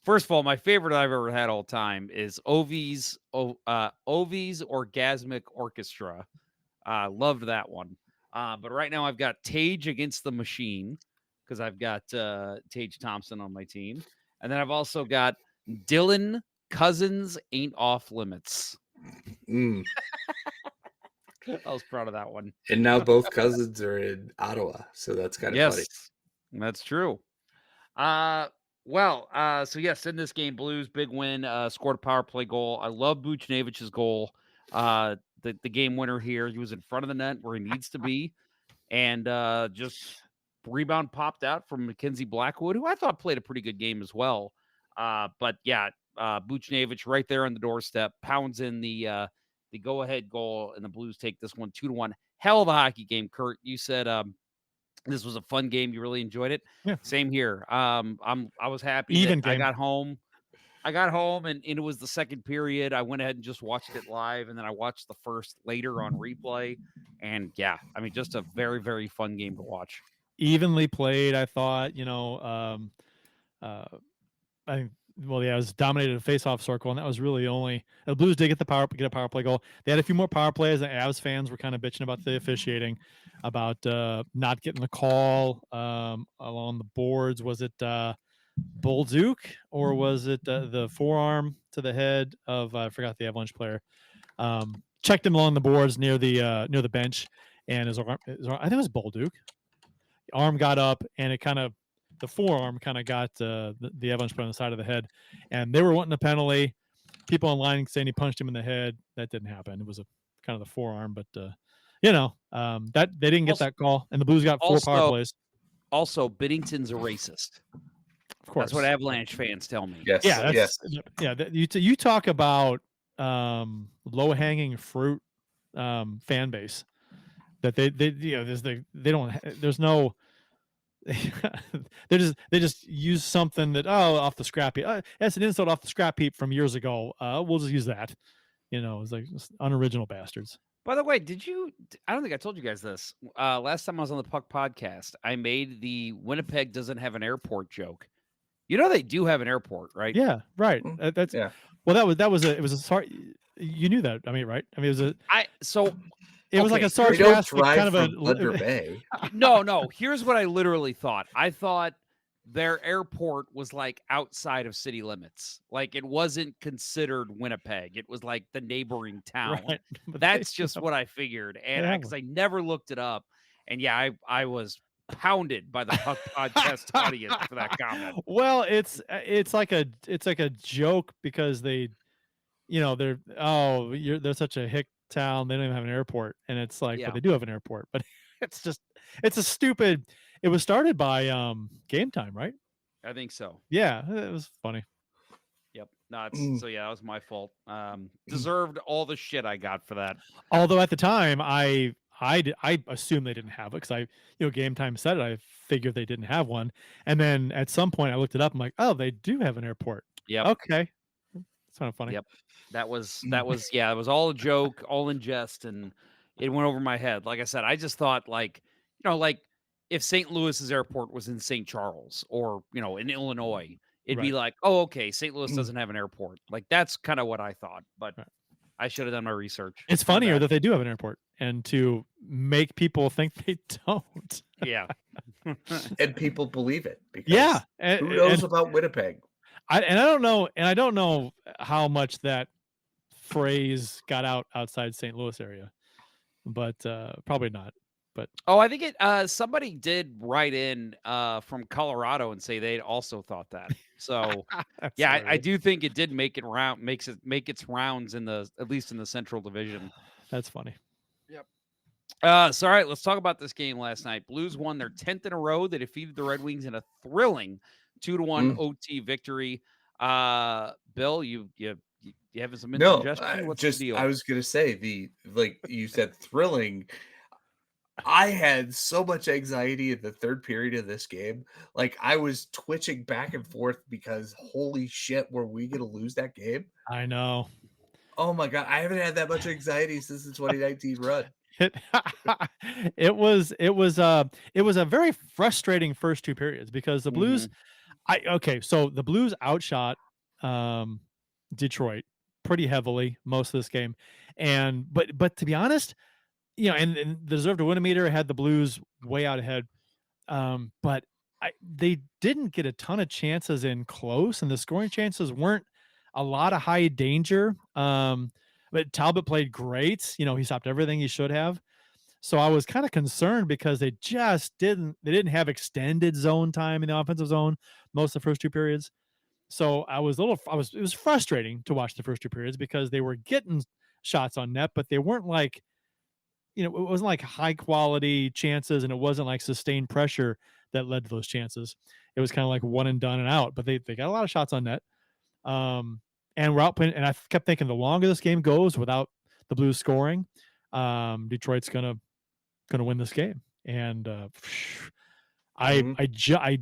First of all, my favorite I've ever had all time is Ovi's Orgasmic Orchestra. Loved that one. But right now I've got Tage Against the Machine because I've got Tage Thompson on my team. And then I've also got Dylan Cousins Ain't Off Limits. I was proud of that one. And now both cousins are in Ottawa, so that's kind of funny. That's true. So yes, in this game, Blues, big win, scored a power play goal. I love Buchnevich's goal. The game winner here. He was in front of the net where he needs to be. And just rebound popped out from Mackenzie Blackwood, who I thought played a pretty good game as well. But yeah, Buchnevich right there on the doorstep, pounds in the go-ahead goal, and the Blues take this one 2-1. Hell of a hockey game, Kurt. You said This was a fun game. You really enjoyed it. Yeah. Same here. I was happy Even that I game. got home. I got home and it was the second period. I went ahead and just watched it live, and then I watched the first later on replay. And yeah, I mean, just a very, very fun game to watch. Evenly played, I thought. It was dominated a face-off circle, and that was really only the Blues did get a power play goal. They had a few more power plays, and Avs fans were kind of bitching about the officiating, about not getting the call along the boards. Was it Bolduc, or was it the forearm to the head of I forgot the Avalanche player? Checked him along the boards near the bench, and his arm, I think it was Bolduc. Arm got up, and it the forearm kind of got the Avalanche player on the side of the head, and they were wanting a penalty. People online saying he punched him in the head. That didn't happen. It was a kind of the forearm, but that they didn't get that call, and the Blues got 4 power plays. Also, Binnington's a racist. Of course, that's what Avalanche fans tell me. Yes, yeah. You talk about low hanging fruit fan base that there's no. they just use something that off the scrap heap. That's an insult off the scrap heap from years ago. We'll just use that. It's like unoriginal bastards. By the way, I don't think I told you guys this. Last time I was on the Puck podcast, I made the Winnipeg doesn't have an airport joke. They do have an airport, right? Yeah, right. That's Well, it was a sorry. You knew that. I mean, right? I mean, it was like a sarcastic kind of a Thunder Bay. No. Here's what I literally thought. I thought their airport was like outside of city limits. Like it wasn't considered Winnipeg. It was like the neighboring town. Right. That's just what I figured. And because I never looked it up. And yeah, I was pounded by the Puck podcast audience for that comment. Well, it's like a joke because they're such a hick town, they don't even have an airport, and it's like but they do have an airport, but it's a stupid. It was started by Game Time, right? I think so. Yeah, it was funny. Yep. No, so yeah, that was my fault. Deserved all the shit I got for that. Although at the time I assumed they didn't have it because Game Time said it. I figured they didn't have one, and then at some point I looked it up. I'm like, oh, they do have an airport. Yeah. Okay. It's kind of funny. Yep. That was it was all a joke, all in jest, and it went over my head. Like I said, I just thought like if St. Louis's airport was in St. Charles or in Illinois, it'd be like, oh, okay, St. Louis doesn't have an airport. Like that's kind of what I thought, but I should have done my research. It's funnier that they do have an airport, and to make people think they don't. Yeah. And people believe it. Because who knows about Winnipeg? I don't know how much that phrase got outside St. Louis area, but probably not. But I think somebody did write in from Colorado and say they also thought that. So yeah, I do think it did make its rounds at least in the Central Division. That's funny. Yep. All right, let's talk about this game last night. Blues won their 10th in a row. They defeated the Red Wings in a thrilling 2-1 OT victory. Bill, you having some indigestion? What's the deal? I was gonna say like you said, thrilling. I had so much anxiety in the third period of this game. Like I was twitching back and forth because holy shit, were we gonna lose that game? I know. Oh my god, I haven't had that much anxiety since the 2019 run. It was a very frustrating first 2 periods because the Blues. So the Blues outshot Detroit pretty heavily most of this game, but to be honest, and the deserved to win meter had the Blues way out ahead, but they didn't get a ton of chances in close, and the scoring chances weren't a lot of high danger. But Talbot played great. He stopped everything he should have. So I was kind of concerned because they just didn't have extended zone time in the offensive zone most of the first 2 periods. So it was frustrating to watch the first 2 periods because they were getting shots on net, but they weren't like, it wasn't like high quality chances, and it wasn't like sustained pressure that led to those chances. It was kind of like one and done and out, but they got a lot of shots on net. And we're outplaying, and I kept thinking the longer this game goes without the Blues scoring, Detroit's gonna win this game. and I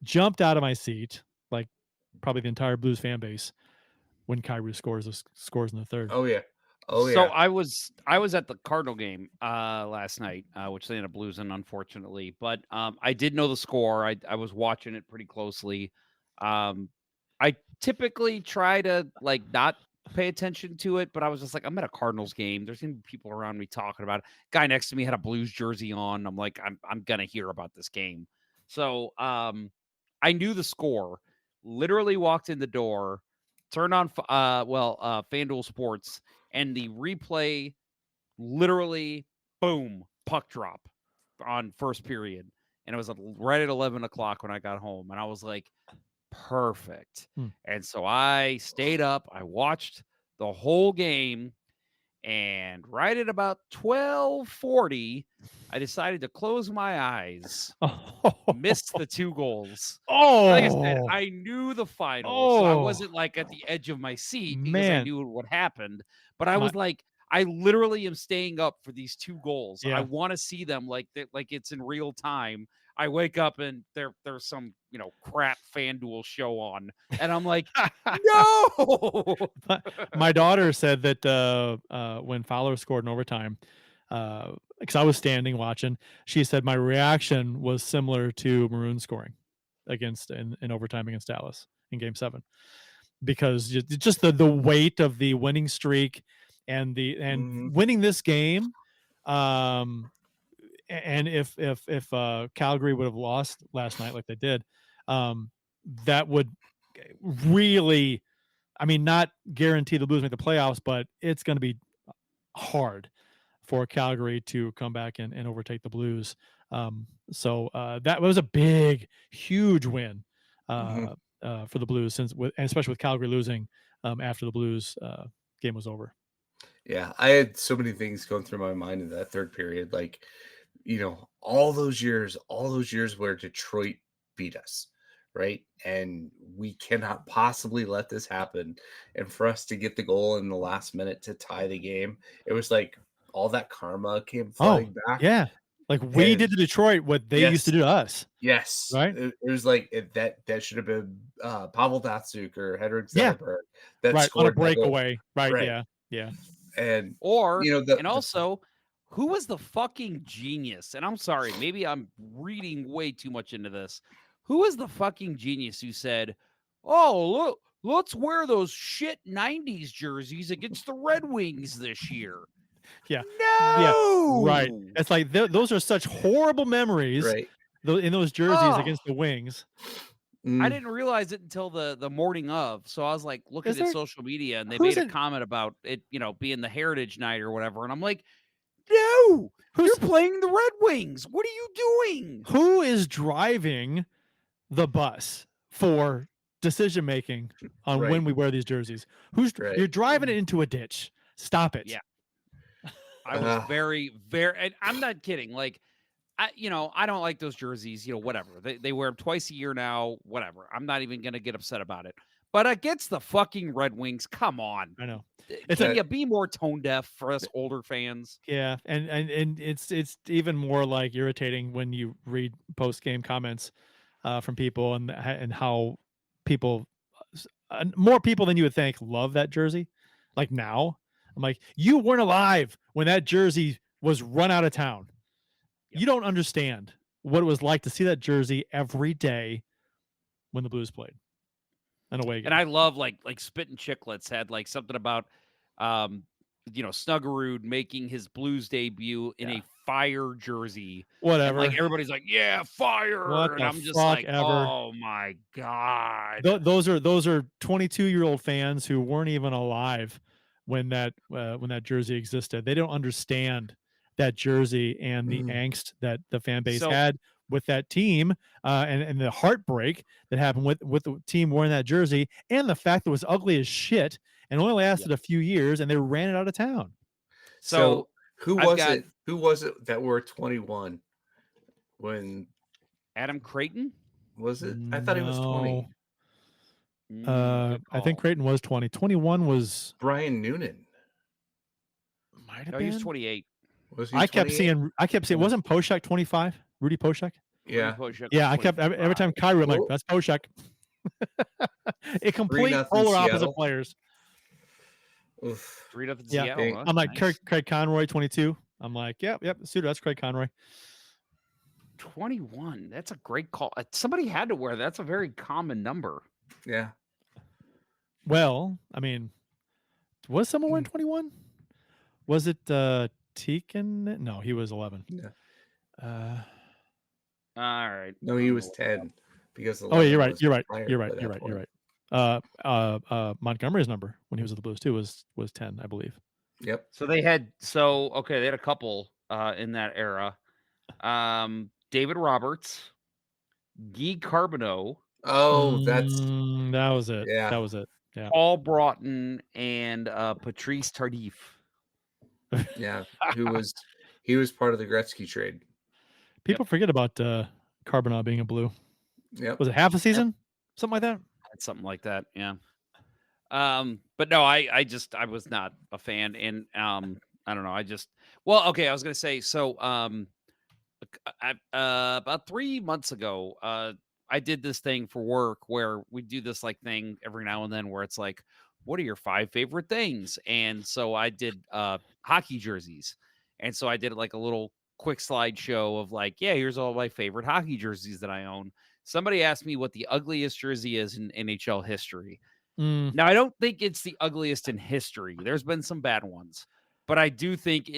jumped out of my seat, like probably the entire Blues fan base, when Kyrou scores in the third. Oh yeah. Oh So yeah. I was at the Cardinal game last night, which they ended up losing, unfortunately. But I did know the score. I was watching it pretty closely. I typically try to like not pay attention to it, but I was just like, I'm at a Cardinals game. There's gonna be people around me talking about it. Guy next to me had a Blues jersey on. I'm like, I'm gonna hear about this game. So I knew the score. Literally walked in the door, turned on FanDuel Sports, and the replay literally boom, puck drop on first period. And it was right at 11 o'clock when I got home. And I was like, perfect. And so I stayed up. I watched the whole game. And right at about 12:40, I decided to close my eyes. Missed the 2 goals. Like I said, I knew the final, so I wasn't like at the edge of my seat because I knew what happened. But I was like, I literally am staying up for these 2 goals. Yeah. I want to see them like it's in real time. I wake up and there's some crap FanDuel show on, and I'm like, no. My daughter said that when Fowler scored in overtime, because I was standing watching, she said my reaction was similar to Maroon scoring in overtime against Dallas in Game 7, because just the weight of the winning streak and winning this game. And if Calgary would have lost last night like they did, that would really, I mean, not guarantee the Blues make the playoffs, but it's going to be hard for Calgary to come back and overtake the Blues. So that was a big, huge win for the Blues, and especially with Calgary losing after the Blues game was over. Yeah, I had so many things going through my mind in that third period. Like, all those years where Detroit beat us, right? And we cannot possibly let this happen. And for us to get the goal in the last minute to tie the game, it was like all that karma came flooding back. Yeah. Like we did to Detroit what they used to do to us. Yes. Right? It was like that should have been Pavel Datsyuk or Henrik Zetterberg that right, scored on a breakaway. Right. Yeah. And and also, who was the fucking genius? And I'm sorry, maybe I'm reading way too much into this. Who was the fucking genius who said, "Oh, look, let's wear those shit 90s jerseys against the Red Wings this year"? Yeah. No. Yeah. Right. It's like those are such horrible memories in those jerseys against the Wings. I didn't realize it until the morning of. So I was like looking at social media, and they made a comment about it, being the Heritage Night or whatever. And I'm like, no, you're playing the Red Wings. What are you doing? Who is driving the bus for decision making on when we wear these jerseys? You're driving it into a ditch. Stop it. Yeah. I was very, very, and I'm not kidding. Like, I don't like those jerseys, whatever. They wear them twice a year now, whatever. I'm not even going to get upset about it. But against the fucking Red Wings, come on. I know. Can you be more tone deaf for us older fans? Yeah, and it's even more like irritating when you read post-game comments from people and how people, more people than you would think, love that jersey. Like now, I'm like, you weren't alive when that jersey was run out of town. You don't understand what it was like to see that jersey every day when the Blues played an away game. And I love like Spittin' Chicklets had like something about Snuggerud making his Blues debut in a fire jersey. Whatever. And, like everybody's like, yeah, fire. What and the I'm just fuck like, ever. oh my God. Those are 22-year-old fans who weren't even alive when that jersey existed. They don't understand that jersey and the angst that the fan base had with that team, and the heartbreak that happened with the team wearing that jersey, and the fact that it was ugly as shit and only lasted a few years, and they ran it out of town. So who was it that wore 21 when Adam Creighton? Was it? I thought he was 20. I think Creighton was 20. 21 was Brian Noonan. Might have No, been. he was 28. Was he I kept 28? seeing. Wasn't Poshak 25? Rudy Poshak? Yeah. Yeah, I kept every time Kyrie, I'm like, Well- that's Poshak. A complete 3-0 polar opposite Seattle. players. Oof. 3-0 Yeah. Seattle. Huh? I'm like Nice. Craig Conroy 22. I'm like, yep, Suter, that's Craig Conroy. 21. That's a great call. Somebody had to wear that. That's a very common number. Yeah. Well, I mean, was someone wearing 21? Was it Teakin? No, he was 11. Yeah. All right. No, he was 10 because Oh, yeah, you're 11 right. was You're right. retired You're by right. that You're right. You're point. right. Montgomery's number when he was with the Blues too was 10, I believe. Yep. So they had they had a couple in that era. David Roberts, Guy Carbonneau. Oh, that was it. Yeah. That was it. Yeah. Paul Broughton and Patrice Tardif. Yeah. He was part of the Gretzky trade. People forget about Carbonneau being a Blue. Yep. Was it half a season? Something like that? Something like that, yeah. But no, I was not a fan, and I don't know. I was gonna say so. About 3 months ago, I did this thing for work where we do this like thing every now and then where it's like, what are your 5 favorite things? And so I did hockey jerseys, and so I did like a little quick slideshow of like, yeah, here's all my favorite hockey jerseys that I own. Somebody asked me what the ugliest jersey is in NHL history. Now, I don't think it's the ugliest in history. There's been some bad ones, but I do think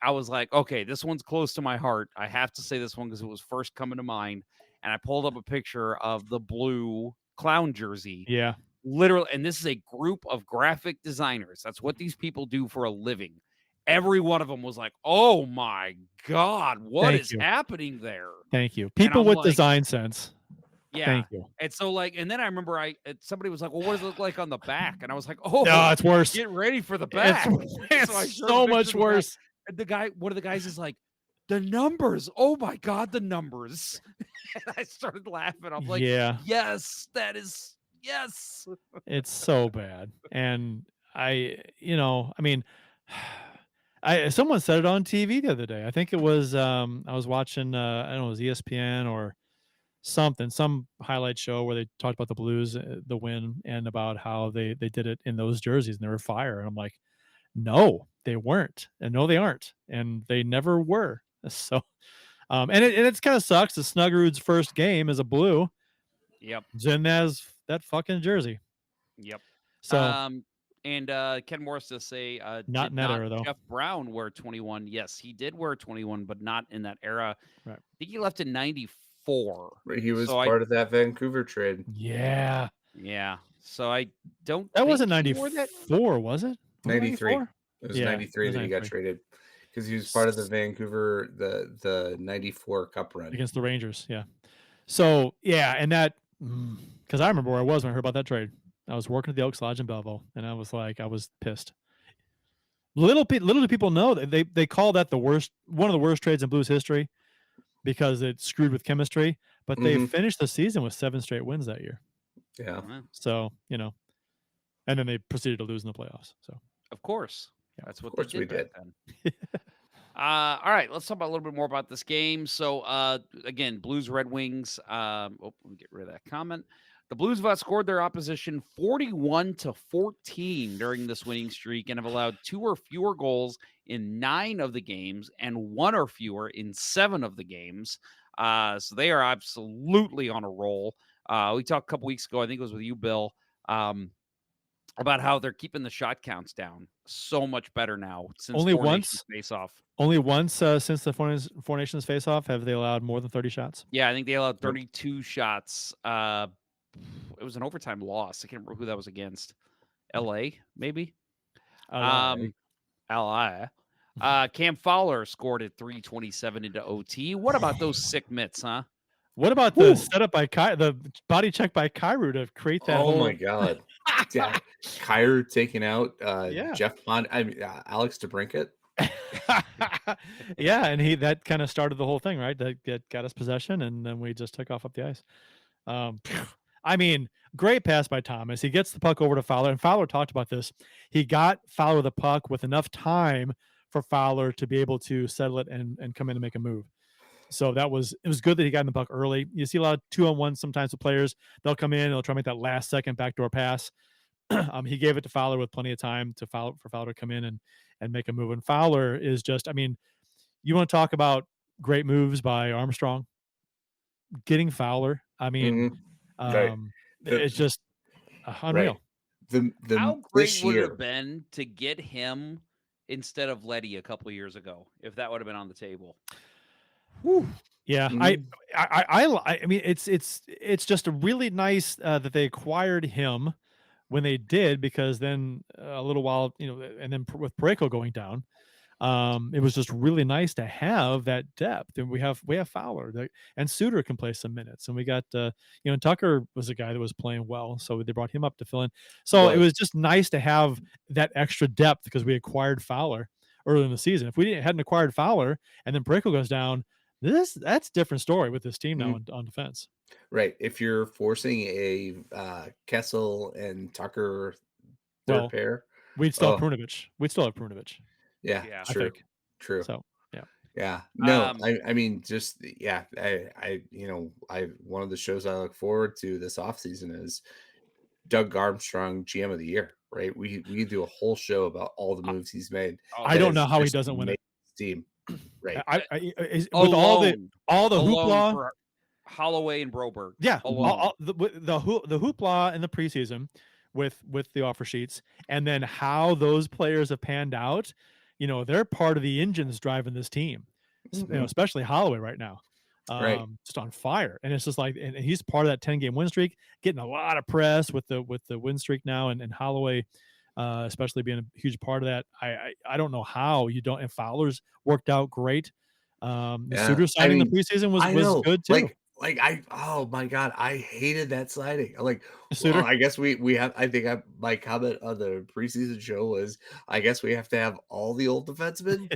I was like, okay, this one's close to my heart. I have to say this one because it was first coming to mind. And I pulled up a picture of the blue clown jersey. Yeah. Literally. And this is a group of graphic designers. That's what these people do for a living. Every one of them was like, oh my God, what is happening there? Thank you. People with design sense. Yeah. Thank you. And so and then I remember somebody was like, well, what does it look like on the back? And I was like, oh, no, it's worse. Get ready for the back. It's so much worse. And one of the guys is like, the numbers. Oh my God, the numbers. And I started laughing. I'm like, yes, that is, yes. It's so bad. And someone said it on TV the other day. I think it was, I was watching, I don't know, it was ESPN or something, some highlight show where they talked about the Blues, the win, and about how they did it in those jerseys and they were fire. And I'm like, no, they weren't. And no, they aren't. And they never were. So, and it's kind of sucks. The Snuggerud's first game is a Blue. Yep. Zen has that fucking jersey. Yep. So, and Ken Morris does say, not in that era, though. Jeff Brown wear 21. Yes, he did wear 21, but not in that era. Right. I think he left in 94. He was part of that Vancouver trade. Yeah. Yeah. So I don't. That wasn't 94, was it? 93. It was 93 it was that he got traded because he was part of the Vancouver the 94 Cup run against the Rangers. Yeah. So yeah, and that because I remember where I was when I heard about that trade. I was working at the Elks Lodge in Belleville, and I was pissed. Little do people know that they call that one of the worst trades in Blues history because it screwed with chemistry. But they finished the season with 7 straight wins that year. Yeah. So and then they proceeded to lose in the playoffs. So of course, that's what we did. Then. All right, let's talk about a little bit more about this game. So again, Blues Red Wings. Let me get rid of that comment. The Blues have outscored their opposition 41-14 during this winning streak and have allowed 2 or fewer goals in 9 of the games and 1 or fewer in 7 of the games. So they are absolutely on a roll. We talked a couple weeks ago, I think it was with you, Bill, about how they're keeping the shot counts down so much better now. Since only Four once Nations face-off. Only once since the Four Nations face-off have they allowed more than 30 shots. Yeah, I think they allowed 32 shots. It was an overtime loss. I can't remember who that was against. LA, maybe. LA. Cam Fowler scored at 3:27 into OT. What about those sick mitts, huh? What about the setup by the body check by Kyrou to create that? Oh my God! Yeah, Kyrou taking out Jeff Bond. Alex DeBrincat. Yeah, and that kind of started the whole thing, right? That got us possession, and then we just took off up the ice. I mean, great pass by Thomas. He gets the puck over to Fowler, and Fowler talked about this. He got Fowler the puck with enough time for Fowler to be able to settle it and come in and make a move. So it was good that he got in the puck early. You see a lot of 2-on-1 sometimes with players. They'll come in, they'll try to make that last second backdoor pass. He gave it to Fowler with plenty of time for Fowler to come in and make a move. And Fowler is just, I mean, you want to talk about great moves by Armstrong? Getting Fowler, I mean, Right. it's just unreal. Right. How great this would it year, have been to get him instead of Letty a couple of years ago, if that would have been on the table? Whew. Yeah, I mean, it's just a really nice that they acquired him when they did, because then a little while, and then with Parayko going down, it was just really nice to have that depth. And we have Fowler, and Suter can play some minutes, and we got Tucker was a guy that was playing well, so they brought him up to fill in. So it was just nice to have that extra depth because we acquired Fowler early in the season. If we hadn't acquired Fowler and then Parayko goes down, that's a different story with this team now on defense. Right. If you're forcing a Kessel and Tucker third pair, we'd still have Prunovich. We'd still have Prunovich. Yeah, true. True. So yeah. No, I mean, just I one of the shows I look forward to this offseason is Doug Armstrong, GM of the Year. Right. We do a whole show about all the moves he's made. I don't know how he doesn't win it. Team. Right. With all the hoopla for Holloway and Broberg. Yeah, the hoopla in the preseason with the offer sheets, and then how those players have panned out. They're part of the engines driving this team. Especially Holloway right now, just on fire. And it's just like, and he's part of that 10-game win streak, getting a lot of press with the win streak now, and Holloway. Especially being a huge part of that. I don't know how you don't. And Fowler's worked out great. The Suter signing in the preseason was good too. Oh my God, I hated that sliding. Like, Suter? I guess we have. I think my comment on the preseason show was, I guess we have to have all the old defensemen.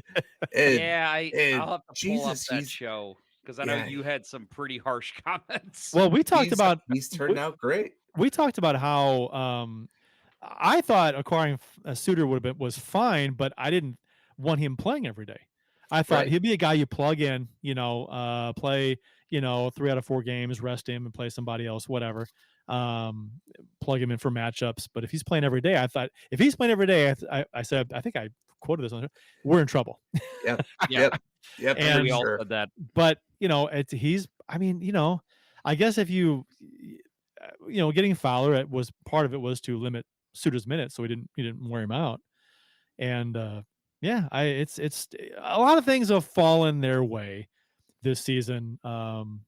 I'll have to pull up that show because I know you had some pretty harsh comments. Well, we talked about he's turned out great. We talked about how. I thought acquiring Suter was fine, but I didn't want him playing every day. I thought he'd be a guy you plug in, play, 3 out of 4 games, rest him and play somebody else, whatever. Plug him in for matchups. But if he's playing every day, I thought if he's playing every day, I said, I think I quoted this on there, we're in trouble. Yep. And we all said that. But I guess if getting Fowler part of it was to limit Suter's minutes, so he didn't wear him out. And it's a lot of things have fallen their way this season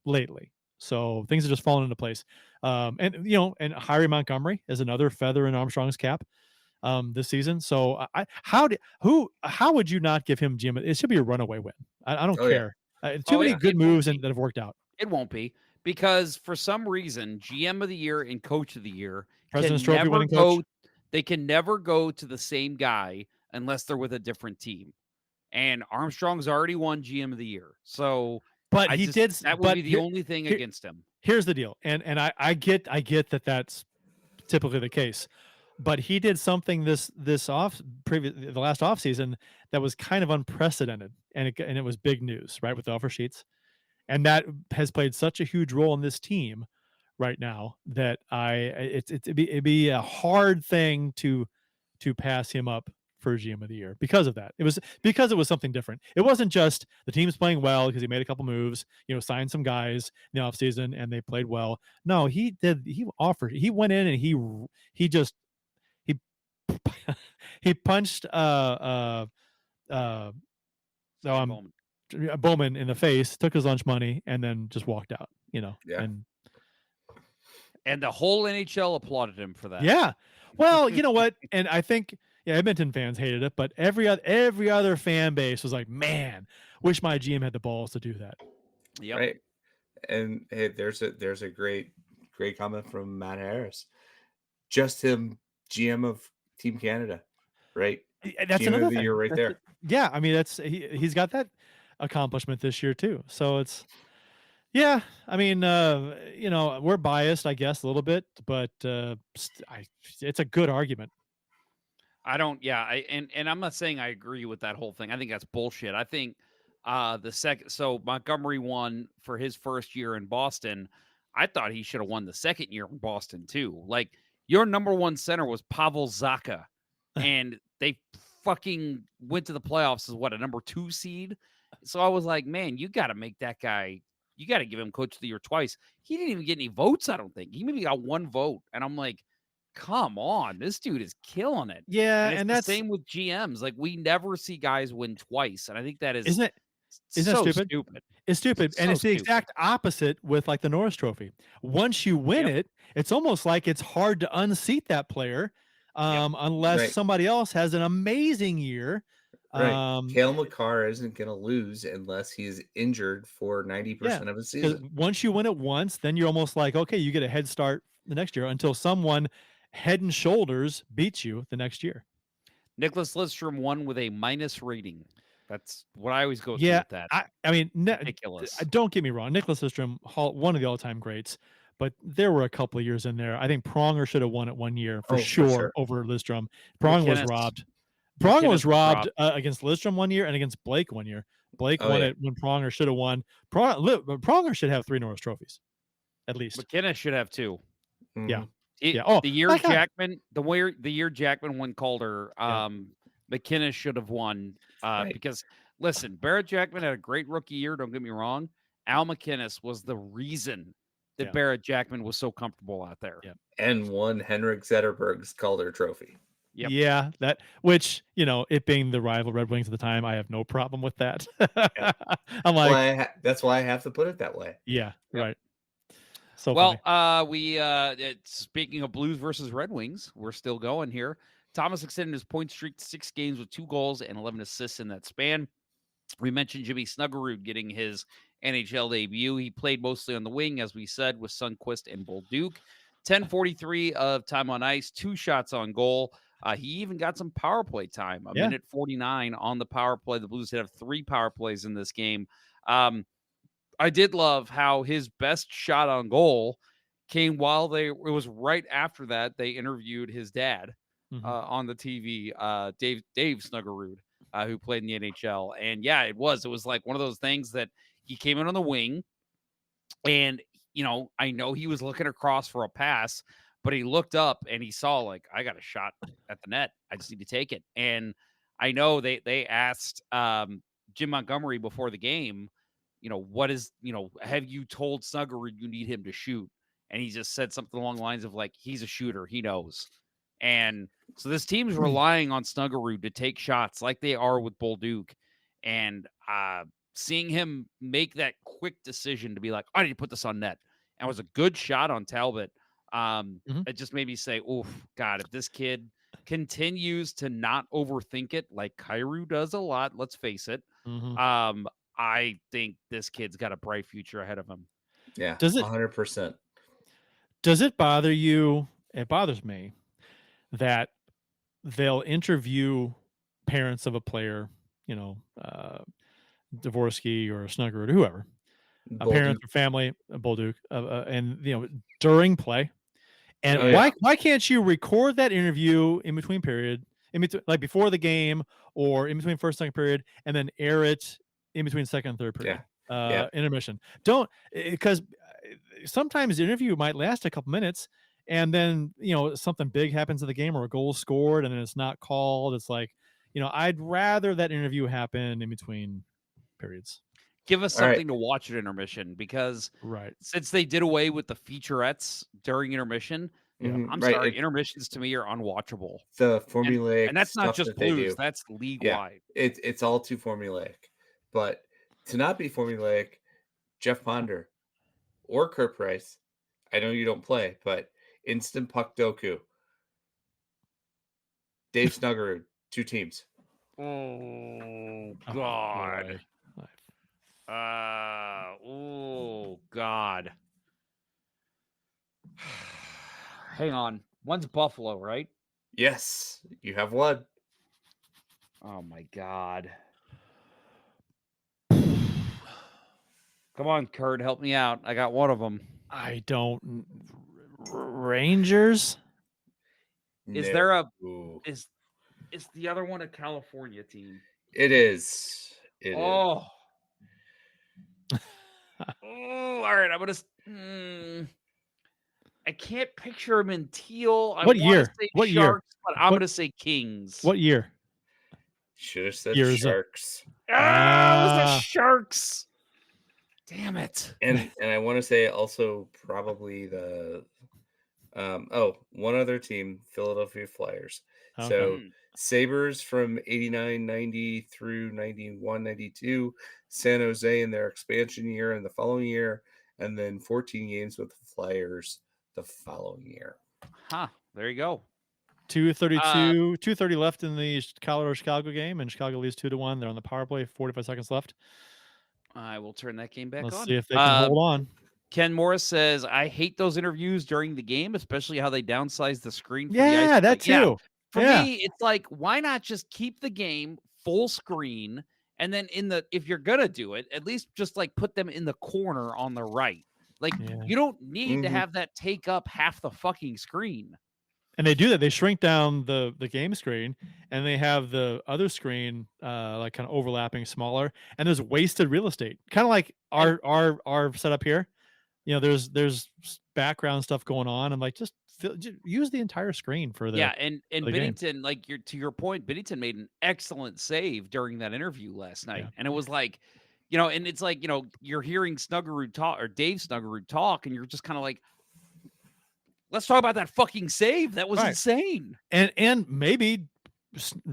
lately. So things are just falling into place. And Harry Montgomery is another feather in Armstrong's cap this season. So how would you not give him GM? It should be a runaway win. I don't care. Too many good moves that have worked out. It won't be, because for some reason, GM of the Year and Coach of the Year President's Trophy winning coach. They can never go to the same guy unless they're with a different team. And Armstrong's already won GM of the Year. So that would be the only thing against him. Here's the deal. And I get that that's typically the case. But he did something the last offseason that was kind of unprecedented, and it was big news, right, with the offer sheets. And that has played such a huge role in this team right now that it'd be a hard thing to pass him up for GM of the Year because of that. It was something different. It wasn't just the team's playing well because he made a couple moves, signed some guys in the offseason and they played well. No, he went in and he punched Bowman in the face, took his lunch money, and then just walked out. And the whole NHL applauded him for that. Yeah. Well, you know what? And I think Edmonton fans hated it, but every other fan base was like, man, wish my GM had the balls to do that. Yep. Right. And hey, there's a great comment from Matt Harris. Just him, GM of Team Canada, right? That's GM another of the year right there. Yeah, I mean he's got that accomplishment this year too. So it's I mean we're biased, I guess, a little bit, but it's a good argument. I don't. Yeah, and I'm not saying I agree with that whole thing. I think that's bullshit. I think the second. So Montgomery won for his first year in Boston. I thought he should have won the second year in Boston too. Like your number one center was Pavel Zacha, and they fucking went to the playoffs as what, a number 2 seed. So I was like, man, you got to make that guy. You got to give him Coach of the Year twice. He didn't even get any votes. I don't think he maybe got 1 vote, and I'm like, come on, this dude is killing it. Yeah, And it's and the that's same with GMs. Like we never see guys win twice, and I think that is isn't that so stupid? stupid. It's stupid, and So it's the stupid. exact opposite with like the Norris Trophy. Once you win it, it's almost like it's hard to unseat that player, unless Right. somebody else has an amazing year. Right. Cale Makar isn't going to lose unless he's injured for 90% of the because season. once you win it once, then you're almost like, okay, you get a head start the next year until someone head and shoulders beats you the next year. Nicholas Lidstrom won with a minus rating. That's what I always go through Yeah, with that. I mean, Ridiculous. don't get me wrong. Nicholas Lidstrom, one of the all-time greats, but there were a couple of years in there. I think Pronger should have won it 1 year for sure over Lidstrom. Pronger was McInnes. robbed. Pronger was McInnes was robbed against Lidstrom 1 year and against Blake 1 year. Blake won it when Pronger should have won. Pronger should have 3 Norris trophies, at least. McInnes should have 2. Yeah. The year Jackman, the year Jackman won Calder, McInnes should have won because listen, Barrett Jackman had a great rookie year. Don't get me wrong. Al McInnes was the reason that Barrett Jackman was so comfortable out there. And won Henrik Zetterberg's Calder Trophy. Yep. Yeah, that which, it being the rival Red Wings at the time, I have no problem with that. I'm like, that's why I have to put it that way. Yeah, right. So well, speaking of Blues versus Red Wings, we're still going here. Thomas extended his point streak to 6 games with 2 goals and 11 assists in that span. We mentioned Jimmy Snuggerud getting his NHL debut. He played mostly on the wing, as we said, with Sundqvist and Bolduc. 10:43 of time on ice, 2 shots on goal. He even got some power play time, a minute 49 on the power play. The Blues did have 3 power plays in this game. I did love how his best shot on goal came it was right after that they interviewed his dad on the TV, Dave Snuggerud, who played in the NHL. And yeah, it was like one of those things that he came in on the wing and, I know he was looking across for a pass, but he looked up and he saw like, I got a shot at the net. I just need to take it. And I know they asked Jim Montgomery before the game, have you told Snuggerud you need him to shoot? And he just said something along the lines of like, he's a shooter. He knows. And so this team's relying on Snuggerud to take shots like they are with Bolduc. And seeing him make that quick decision to be like, I need to put this on net. And it was a good shot on Talbot. It just made me say, oof, God, if this kid continues to not overthink it like Kyrou does a lot, let's face it, I think this kid's got a bright future ahead of him. Yeah, does it 100%? Does it bother you? It bothers me that they'll interview parents of a player, Dvorsky or Snuggerud or whoever, a parent or family, Bolduc, and during play. And why can't you record that interview in between period, like before the game or in between first, second period, and then air it in between second and third period, intermission? Don't, because sometimes the interview might last a couple minutes and then, something big happens in the game or a goal scored and then it's not called. It's like, I'd rather that interview happen in between periods. Give us something to watch at intermission because since they did away with the featurettes during intermission, I'm sorry, intermissions to me are unwatchable. The formulaic, and that's not just Blues, that's league-wide. It's all too formulaic. But to not be formulaic, Jeff Ponder or Kurt Price, I know you don't play, but instant puck doku. Dave Snuggerud, 2 teams. Oh, God. Oh, God. Hang on. One's Buffalo, right? Yes, you have one. Oh, my God. Come on, Kurt, help me out. I got one of them. I don't. Rangers? Is there a Is the other one a California team? It is. Oh, all right. I'm gonna. I can't picture him in teal. I What wanna year? say What year? Sharks, but I'm gonna say Kings. What year? Should have said Years. Sharks. It was the Sharks. Damn it. And I want to say also probably the one other team, Philadelphia Flyers. Okay. So Sabres from 89-90 through 91-92, San Jose in their expansion year and the following year, and then 14 games with the Flyers the following year. There you go. 2:32, 2:30 left in the Colorado-Chicago game, and Chicago leads 2-1. They're on the power play, 45 seconds left. I will turn that game back on. Let's see if they can hold on. Ken Morris says, I hate those interviews during the game, especially how they downsize the screen. For the Yeah, ice that play. too. For me, it's like, why not just keep the game full screen? And then if you're going to do it, at least just like put them in the corner on the right. Like you don't need to have that take up half the fucking screen. And they do that. They shrink down the game screen, and they have the other screen like kind of overlapping smaller. And there's wasted real estate, kind of like our setup here. You know, there's background stuff going on, and like just use the entire screen for the and Binnington, like to your point, Binnington made an excellent save during that interview last night, and it was like, you know, and it's like, you know, you're hearing Snuggerud talk or Dave Snuggerud talk, and you're just kind of like, let's talk about that fucking save. That was insane. And maybe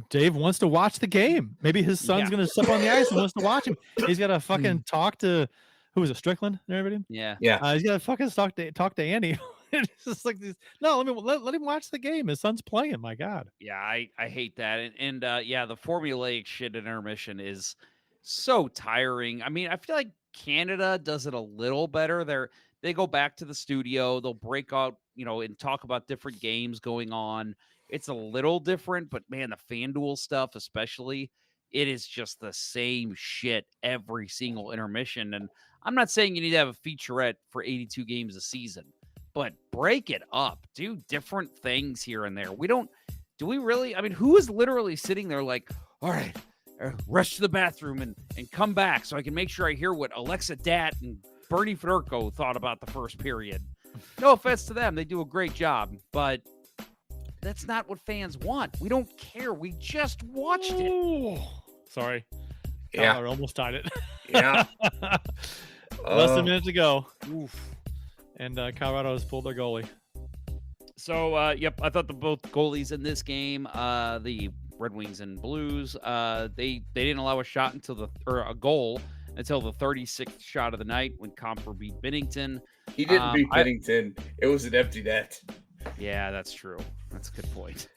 Dave wants to watch the game. Maybe his son's going to step on the ice and wants to watch him. He's got to fucking talk to, who was it, Strickland and everybody? Yeah. He's got to fucking talk to Andy. It's just like this. No, let him watch the game. His son's playing. My God. Yeah, I hate that. And the formulaic shit at intermission is so tiring. I mean, I feel like Canada does it a little better. They go back to the studio. They'll break out, you know, and talk about different games going on. It's a little different, but man, the FanDuel stuff, especially, it is just the same shit every single intermission. And I'm not saying you need to have a featurette for 82 games a season, but break it up. Do different things here and there. Do we really? I mean, who is literally sitting there like, all right, rush to the bathroom and come back so I can make sure I hear what Alexa Dat and Bernie Federko thought about the first period. No offense to them. They do a great job, but that's not what fans want. We don't care. We just watched it. Sorry. Yeah. I almost tied it. Yeah. Less than a minute to go. Oof. And Colorado has pulled their goalie. So, I thought both goalies in this game, the Red Wings and Blues, they didn't allow a goal until the 36th shot of the night when Comfer beat Binnington. He didn't beat Binnington. It was an empty net. Yeah, that's true. That's a good point.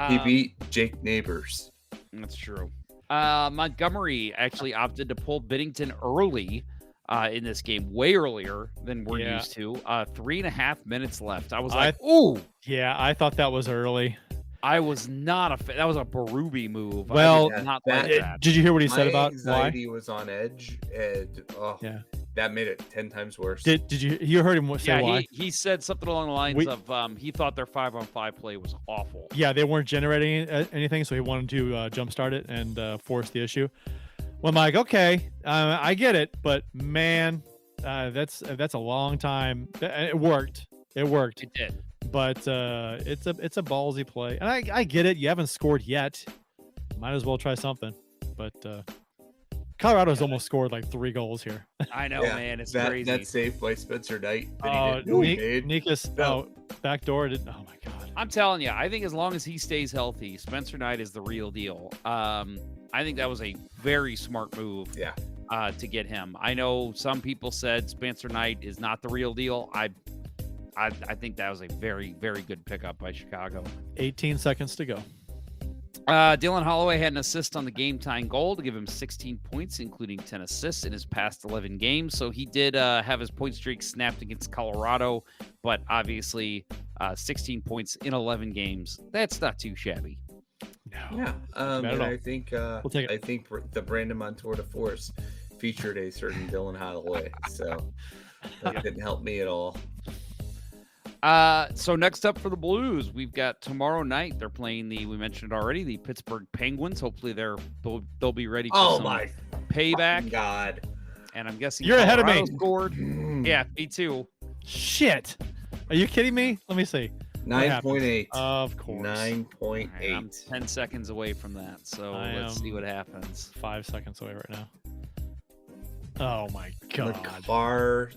He beat Jake Neighbors. That's true. Montgomery actually opted to pull Binnington early in this game, way earlier than we're used to. 3.5 minutes left. I was like, ooh. Yeah, I thought that was early. I was not a fan. That was a Baruby move. Well, not like that. Did you hear what he said about anxiety why? Was on edge, and that made it 10 times worse. Did you heard him say why? He said something along the lines of he thought their 5-on-5 play was awful. Yeah, they weren't generating anything, so he wanted to jumpstart it and force the issue. Well, I'm like, okay, I get it, but man, that's a long time. It worked. It did. But it's a ballsy play, and I get it. You haven't scored yet. Might as well try something. But Colorado's almost scored like 3 goals here. I know, man. It's crazy. That save by Spencer Knight. Nikas backdoor didn't. Oh my God. I'm telling you, I think as long as he stays healthy, Spencer Knight is the real deal. I think that was a very smart move. Yeah. To get him. I know some people said Spencer Knight is not the real deal. I think that was a very, very good pickup by Chicago. 18 seconds to go. Dylan Holloway had an assist on the game-tying goal to give him 16 points, including 10 assists in his past 11 games. So he did have his point streak snapped against Colorado, but obviously 16 points in 11 games. That's not too shabby. No. Yeah. And I think we'll take it. I think the Brandon Montour de Force featured a certain Dylan Holloway, so that didn't help me at all. So next up for the Blues, we've got tomorrow night. They're playing we mentioned it already, the Pittsburgh Penguins. Hopefully they'll be ready for some payback. God. And I'm guessing You're ahead of Colorado me. Scored. Yeah, me too. Shit. Are you kidding me? Let me see. 9.8. Of course. 9.8. Right, I'm 10 seconds away from that, so let's see what happens. 5 seconds away right now. Oh my God.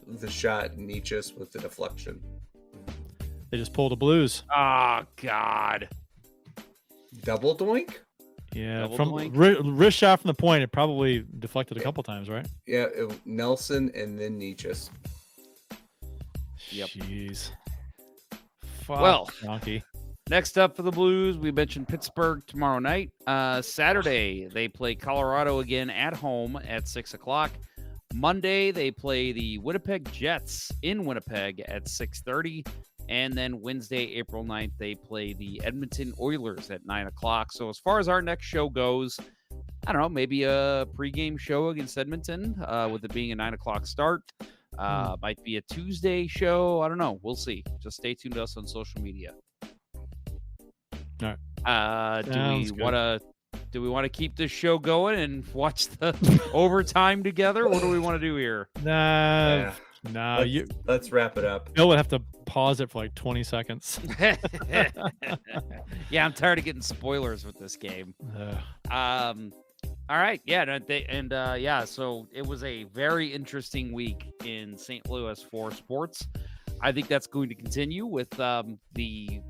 The shot Nietzsche's with the deflection. They just pulled a Blues. Oh, God. Double doink? Yeah, Double from doink? wrist shot from the point, it probably deflected a couple times, right? Yeah, Nelson and then Nietzsche's. Yep. Jeez. Well, donkey. Next up for the Blues, we mentioned Pittsburgh tomorrow night. Saturday, they play Colorado again at home at 6 o'clock. Monday, they play the Winnipeg Jets in Winnipeg at 6:30. And then Wednesday, April 9th, they play the Edmonton Oilers at 9 o'clock. So as far as our next show goes, I don't know, maybe a pregame show against Edmonton with it being a 9 o'clock start. Might be a Tuesday show. I don't know. We'll see. Just stay tuned to us on social media. All right. Do we want to keep this show going and watch the overtime together? What do we want to do here? Let's wrap it up. Bill would have to pause it for like 20 seconds. Yeah, I'm tired of getting spoilers with this game. All right. Yeah. So it was a very interesting week in St. Louis for sports. I think that's going to continue with the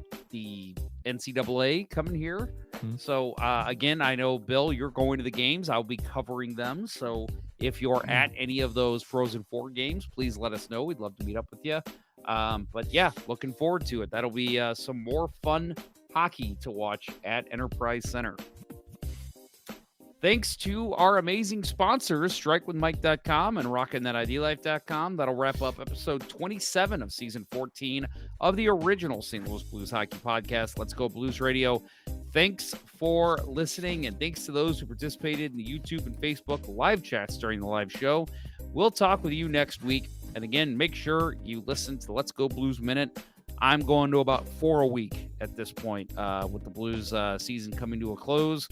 NCAA coming here. So, again, I know, Bill, you're going to the games. I'll be covering them. So if you're at any of those Frozen Four games, please let us know. We'd love to meet up with you. But, yeah, looking forward to it. That'll be some more fun hockey to watch at Enterprise Center. Thanks to our amazing sponsors, StrikeWithMike.com and RockinThatIDLife.com. That'll wrap up episode 27 of season 14 of the original St. Louis Blues Hockey Podcast, Let's Go Blues Radio. Thanks for listening, and thanks to those who participated in the YouTube and Facebook live chats during the live show. We'll talk with you next week. And again, make sure you listen to the Let's Go Blues Minute. I'm going to about 4 a week at this point with the Blues season coming to a close.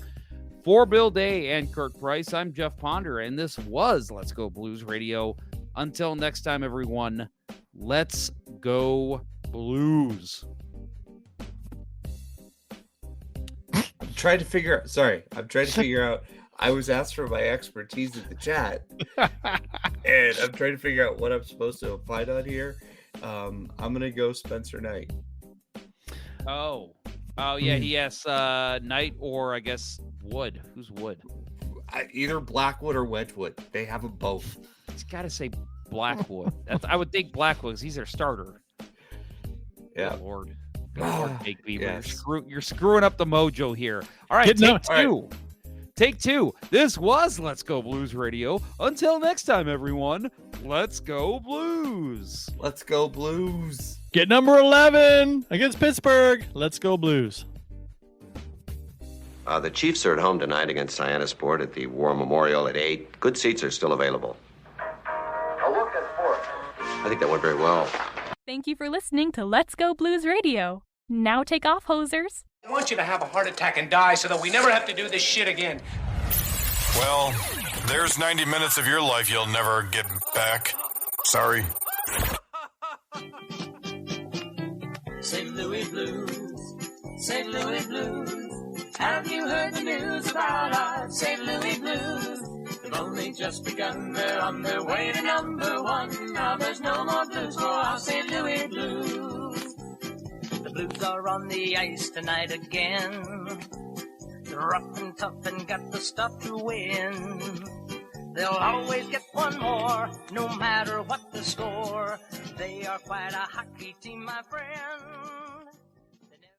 For Bill Day and Kirk Price, I'm Jeff Ponder, and this was Let's Go Blues Radio. Until next time, everyone, let's go Blues. I'm trying to figure out. I was asked for my expertise in the chat, and I'm trying to figure out what I'm supposed to find on here. I'm going to go Spencer Knight. Oh, yeah, he has Knight or, I guess, Wood. Who's Wood? Either Blackwood or Wedgwood. They have them both. He's got to say Blackwood. I would think Blackwood because he's their starter. Yeah. Good Lord. Good Lord, Big Beaver. Yes. You're screwing up the mojo here. All right, Take two. This was Let's Go Blues Radio. Until next time, everyone, let's go Blues. Let's go Blues. Get number 11 against Pittsburgh. Let's go Blues. The Chiefs are at home tonight against Sport at the War Memorial at 8. Good seats are still available. A look at fourth. I think that went very well. Thank you for listening to Let's Go Blues Radio. Now take off, hosers. I want you to have a heart attack and die so that we never have to do this shit again. Well, there's 90 minutes of your life you'll never get back. Sorry. St. Louis Blues, St. Louis Blues. Have you heard the news about our St. Louis Blues? They've only just begun, they're on their way to number one. Now there's no more blues for our St. Louis Blues. The Blues are on the ice tonight again. They're rough and tough and got the stuff to win. They'll always get one more, no matter what the score. They are quite a hockey team, my friend.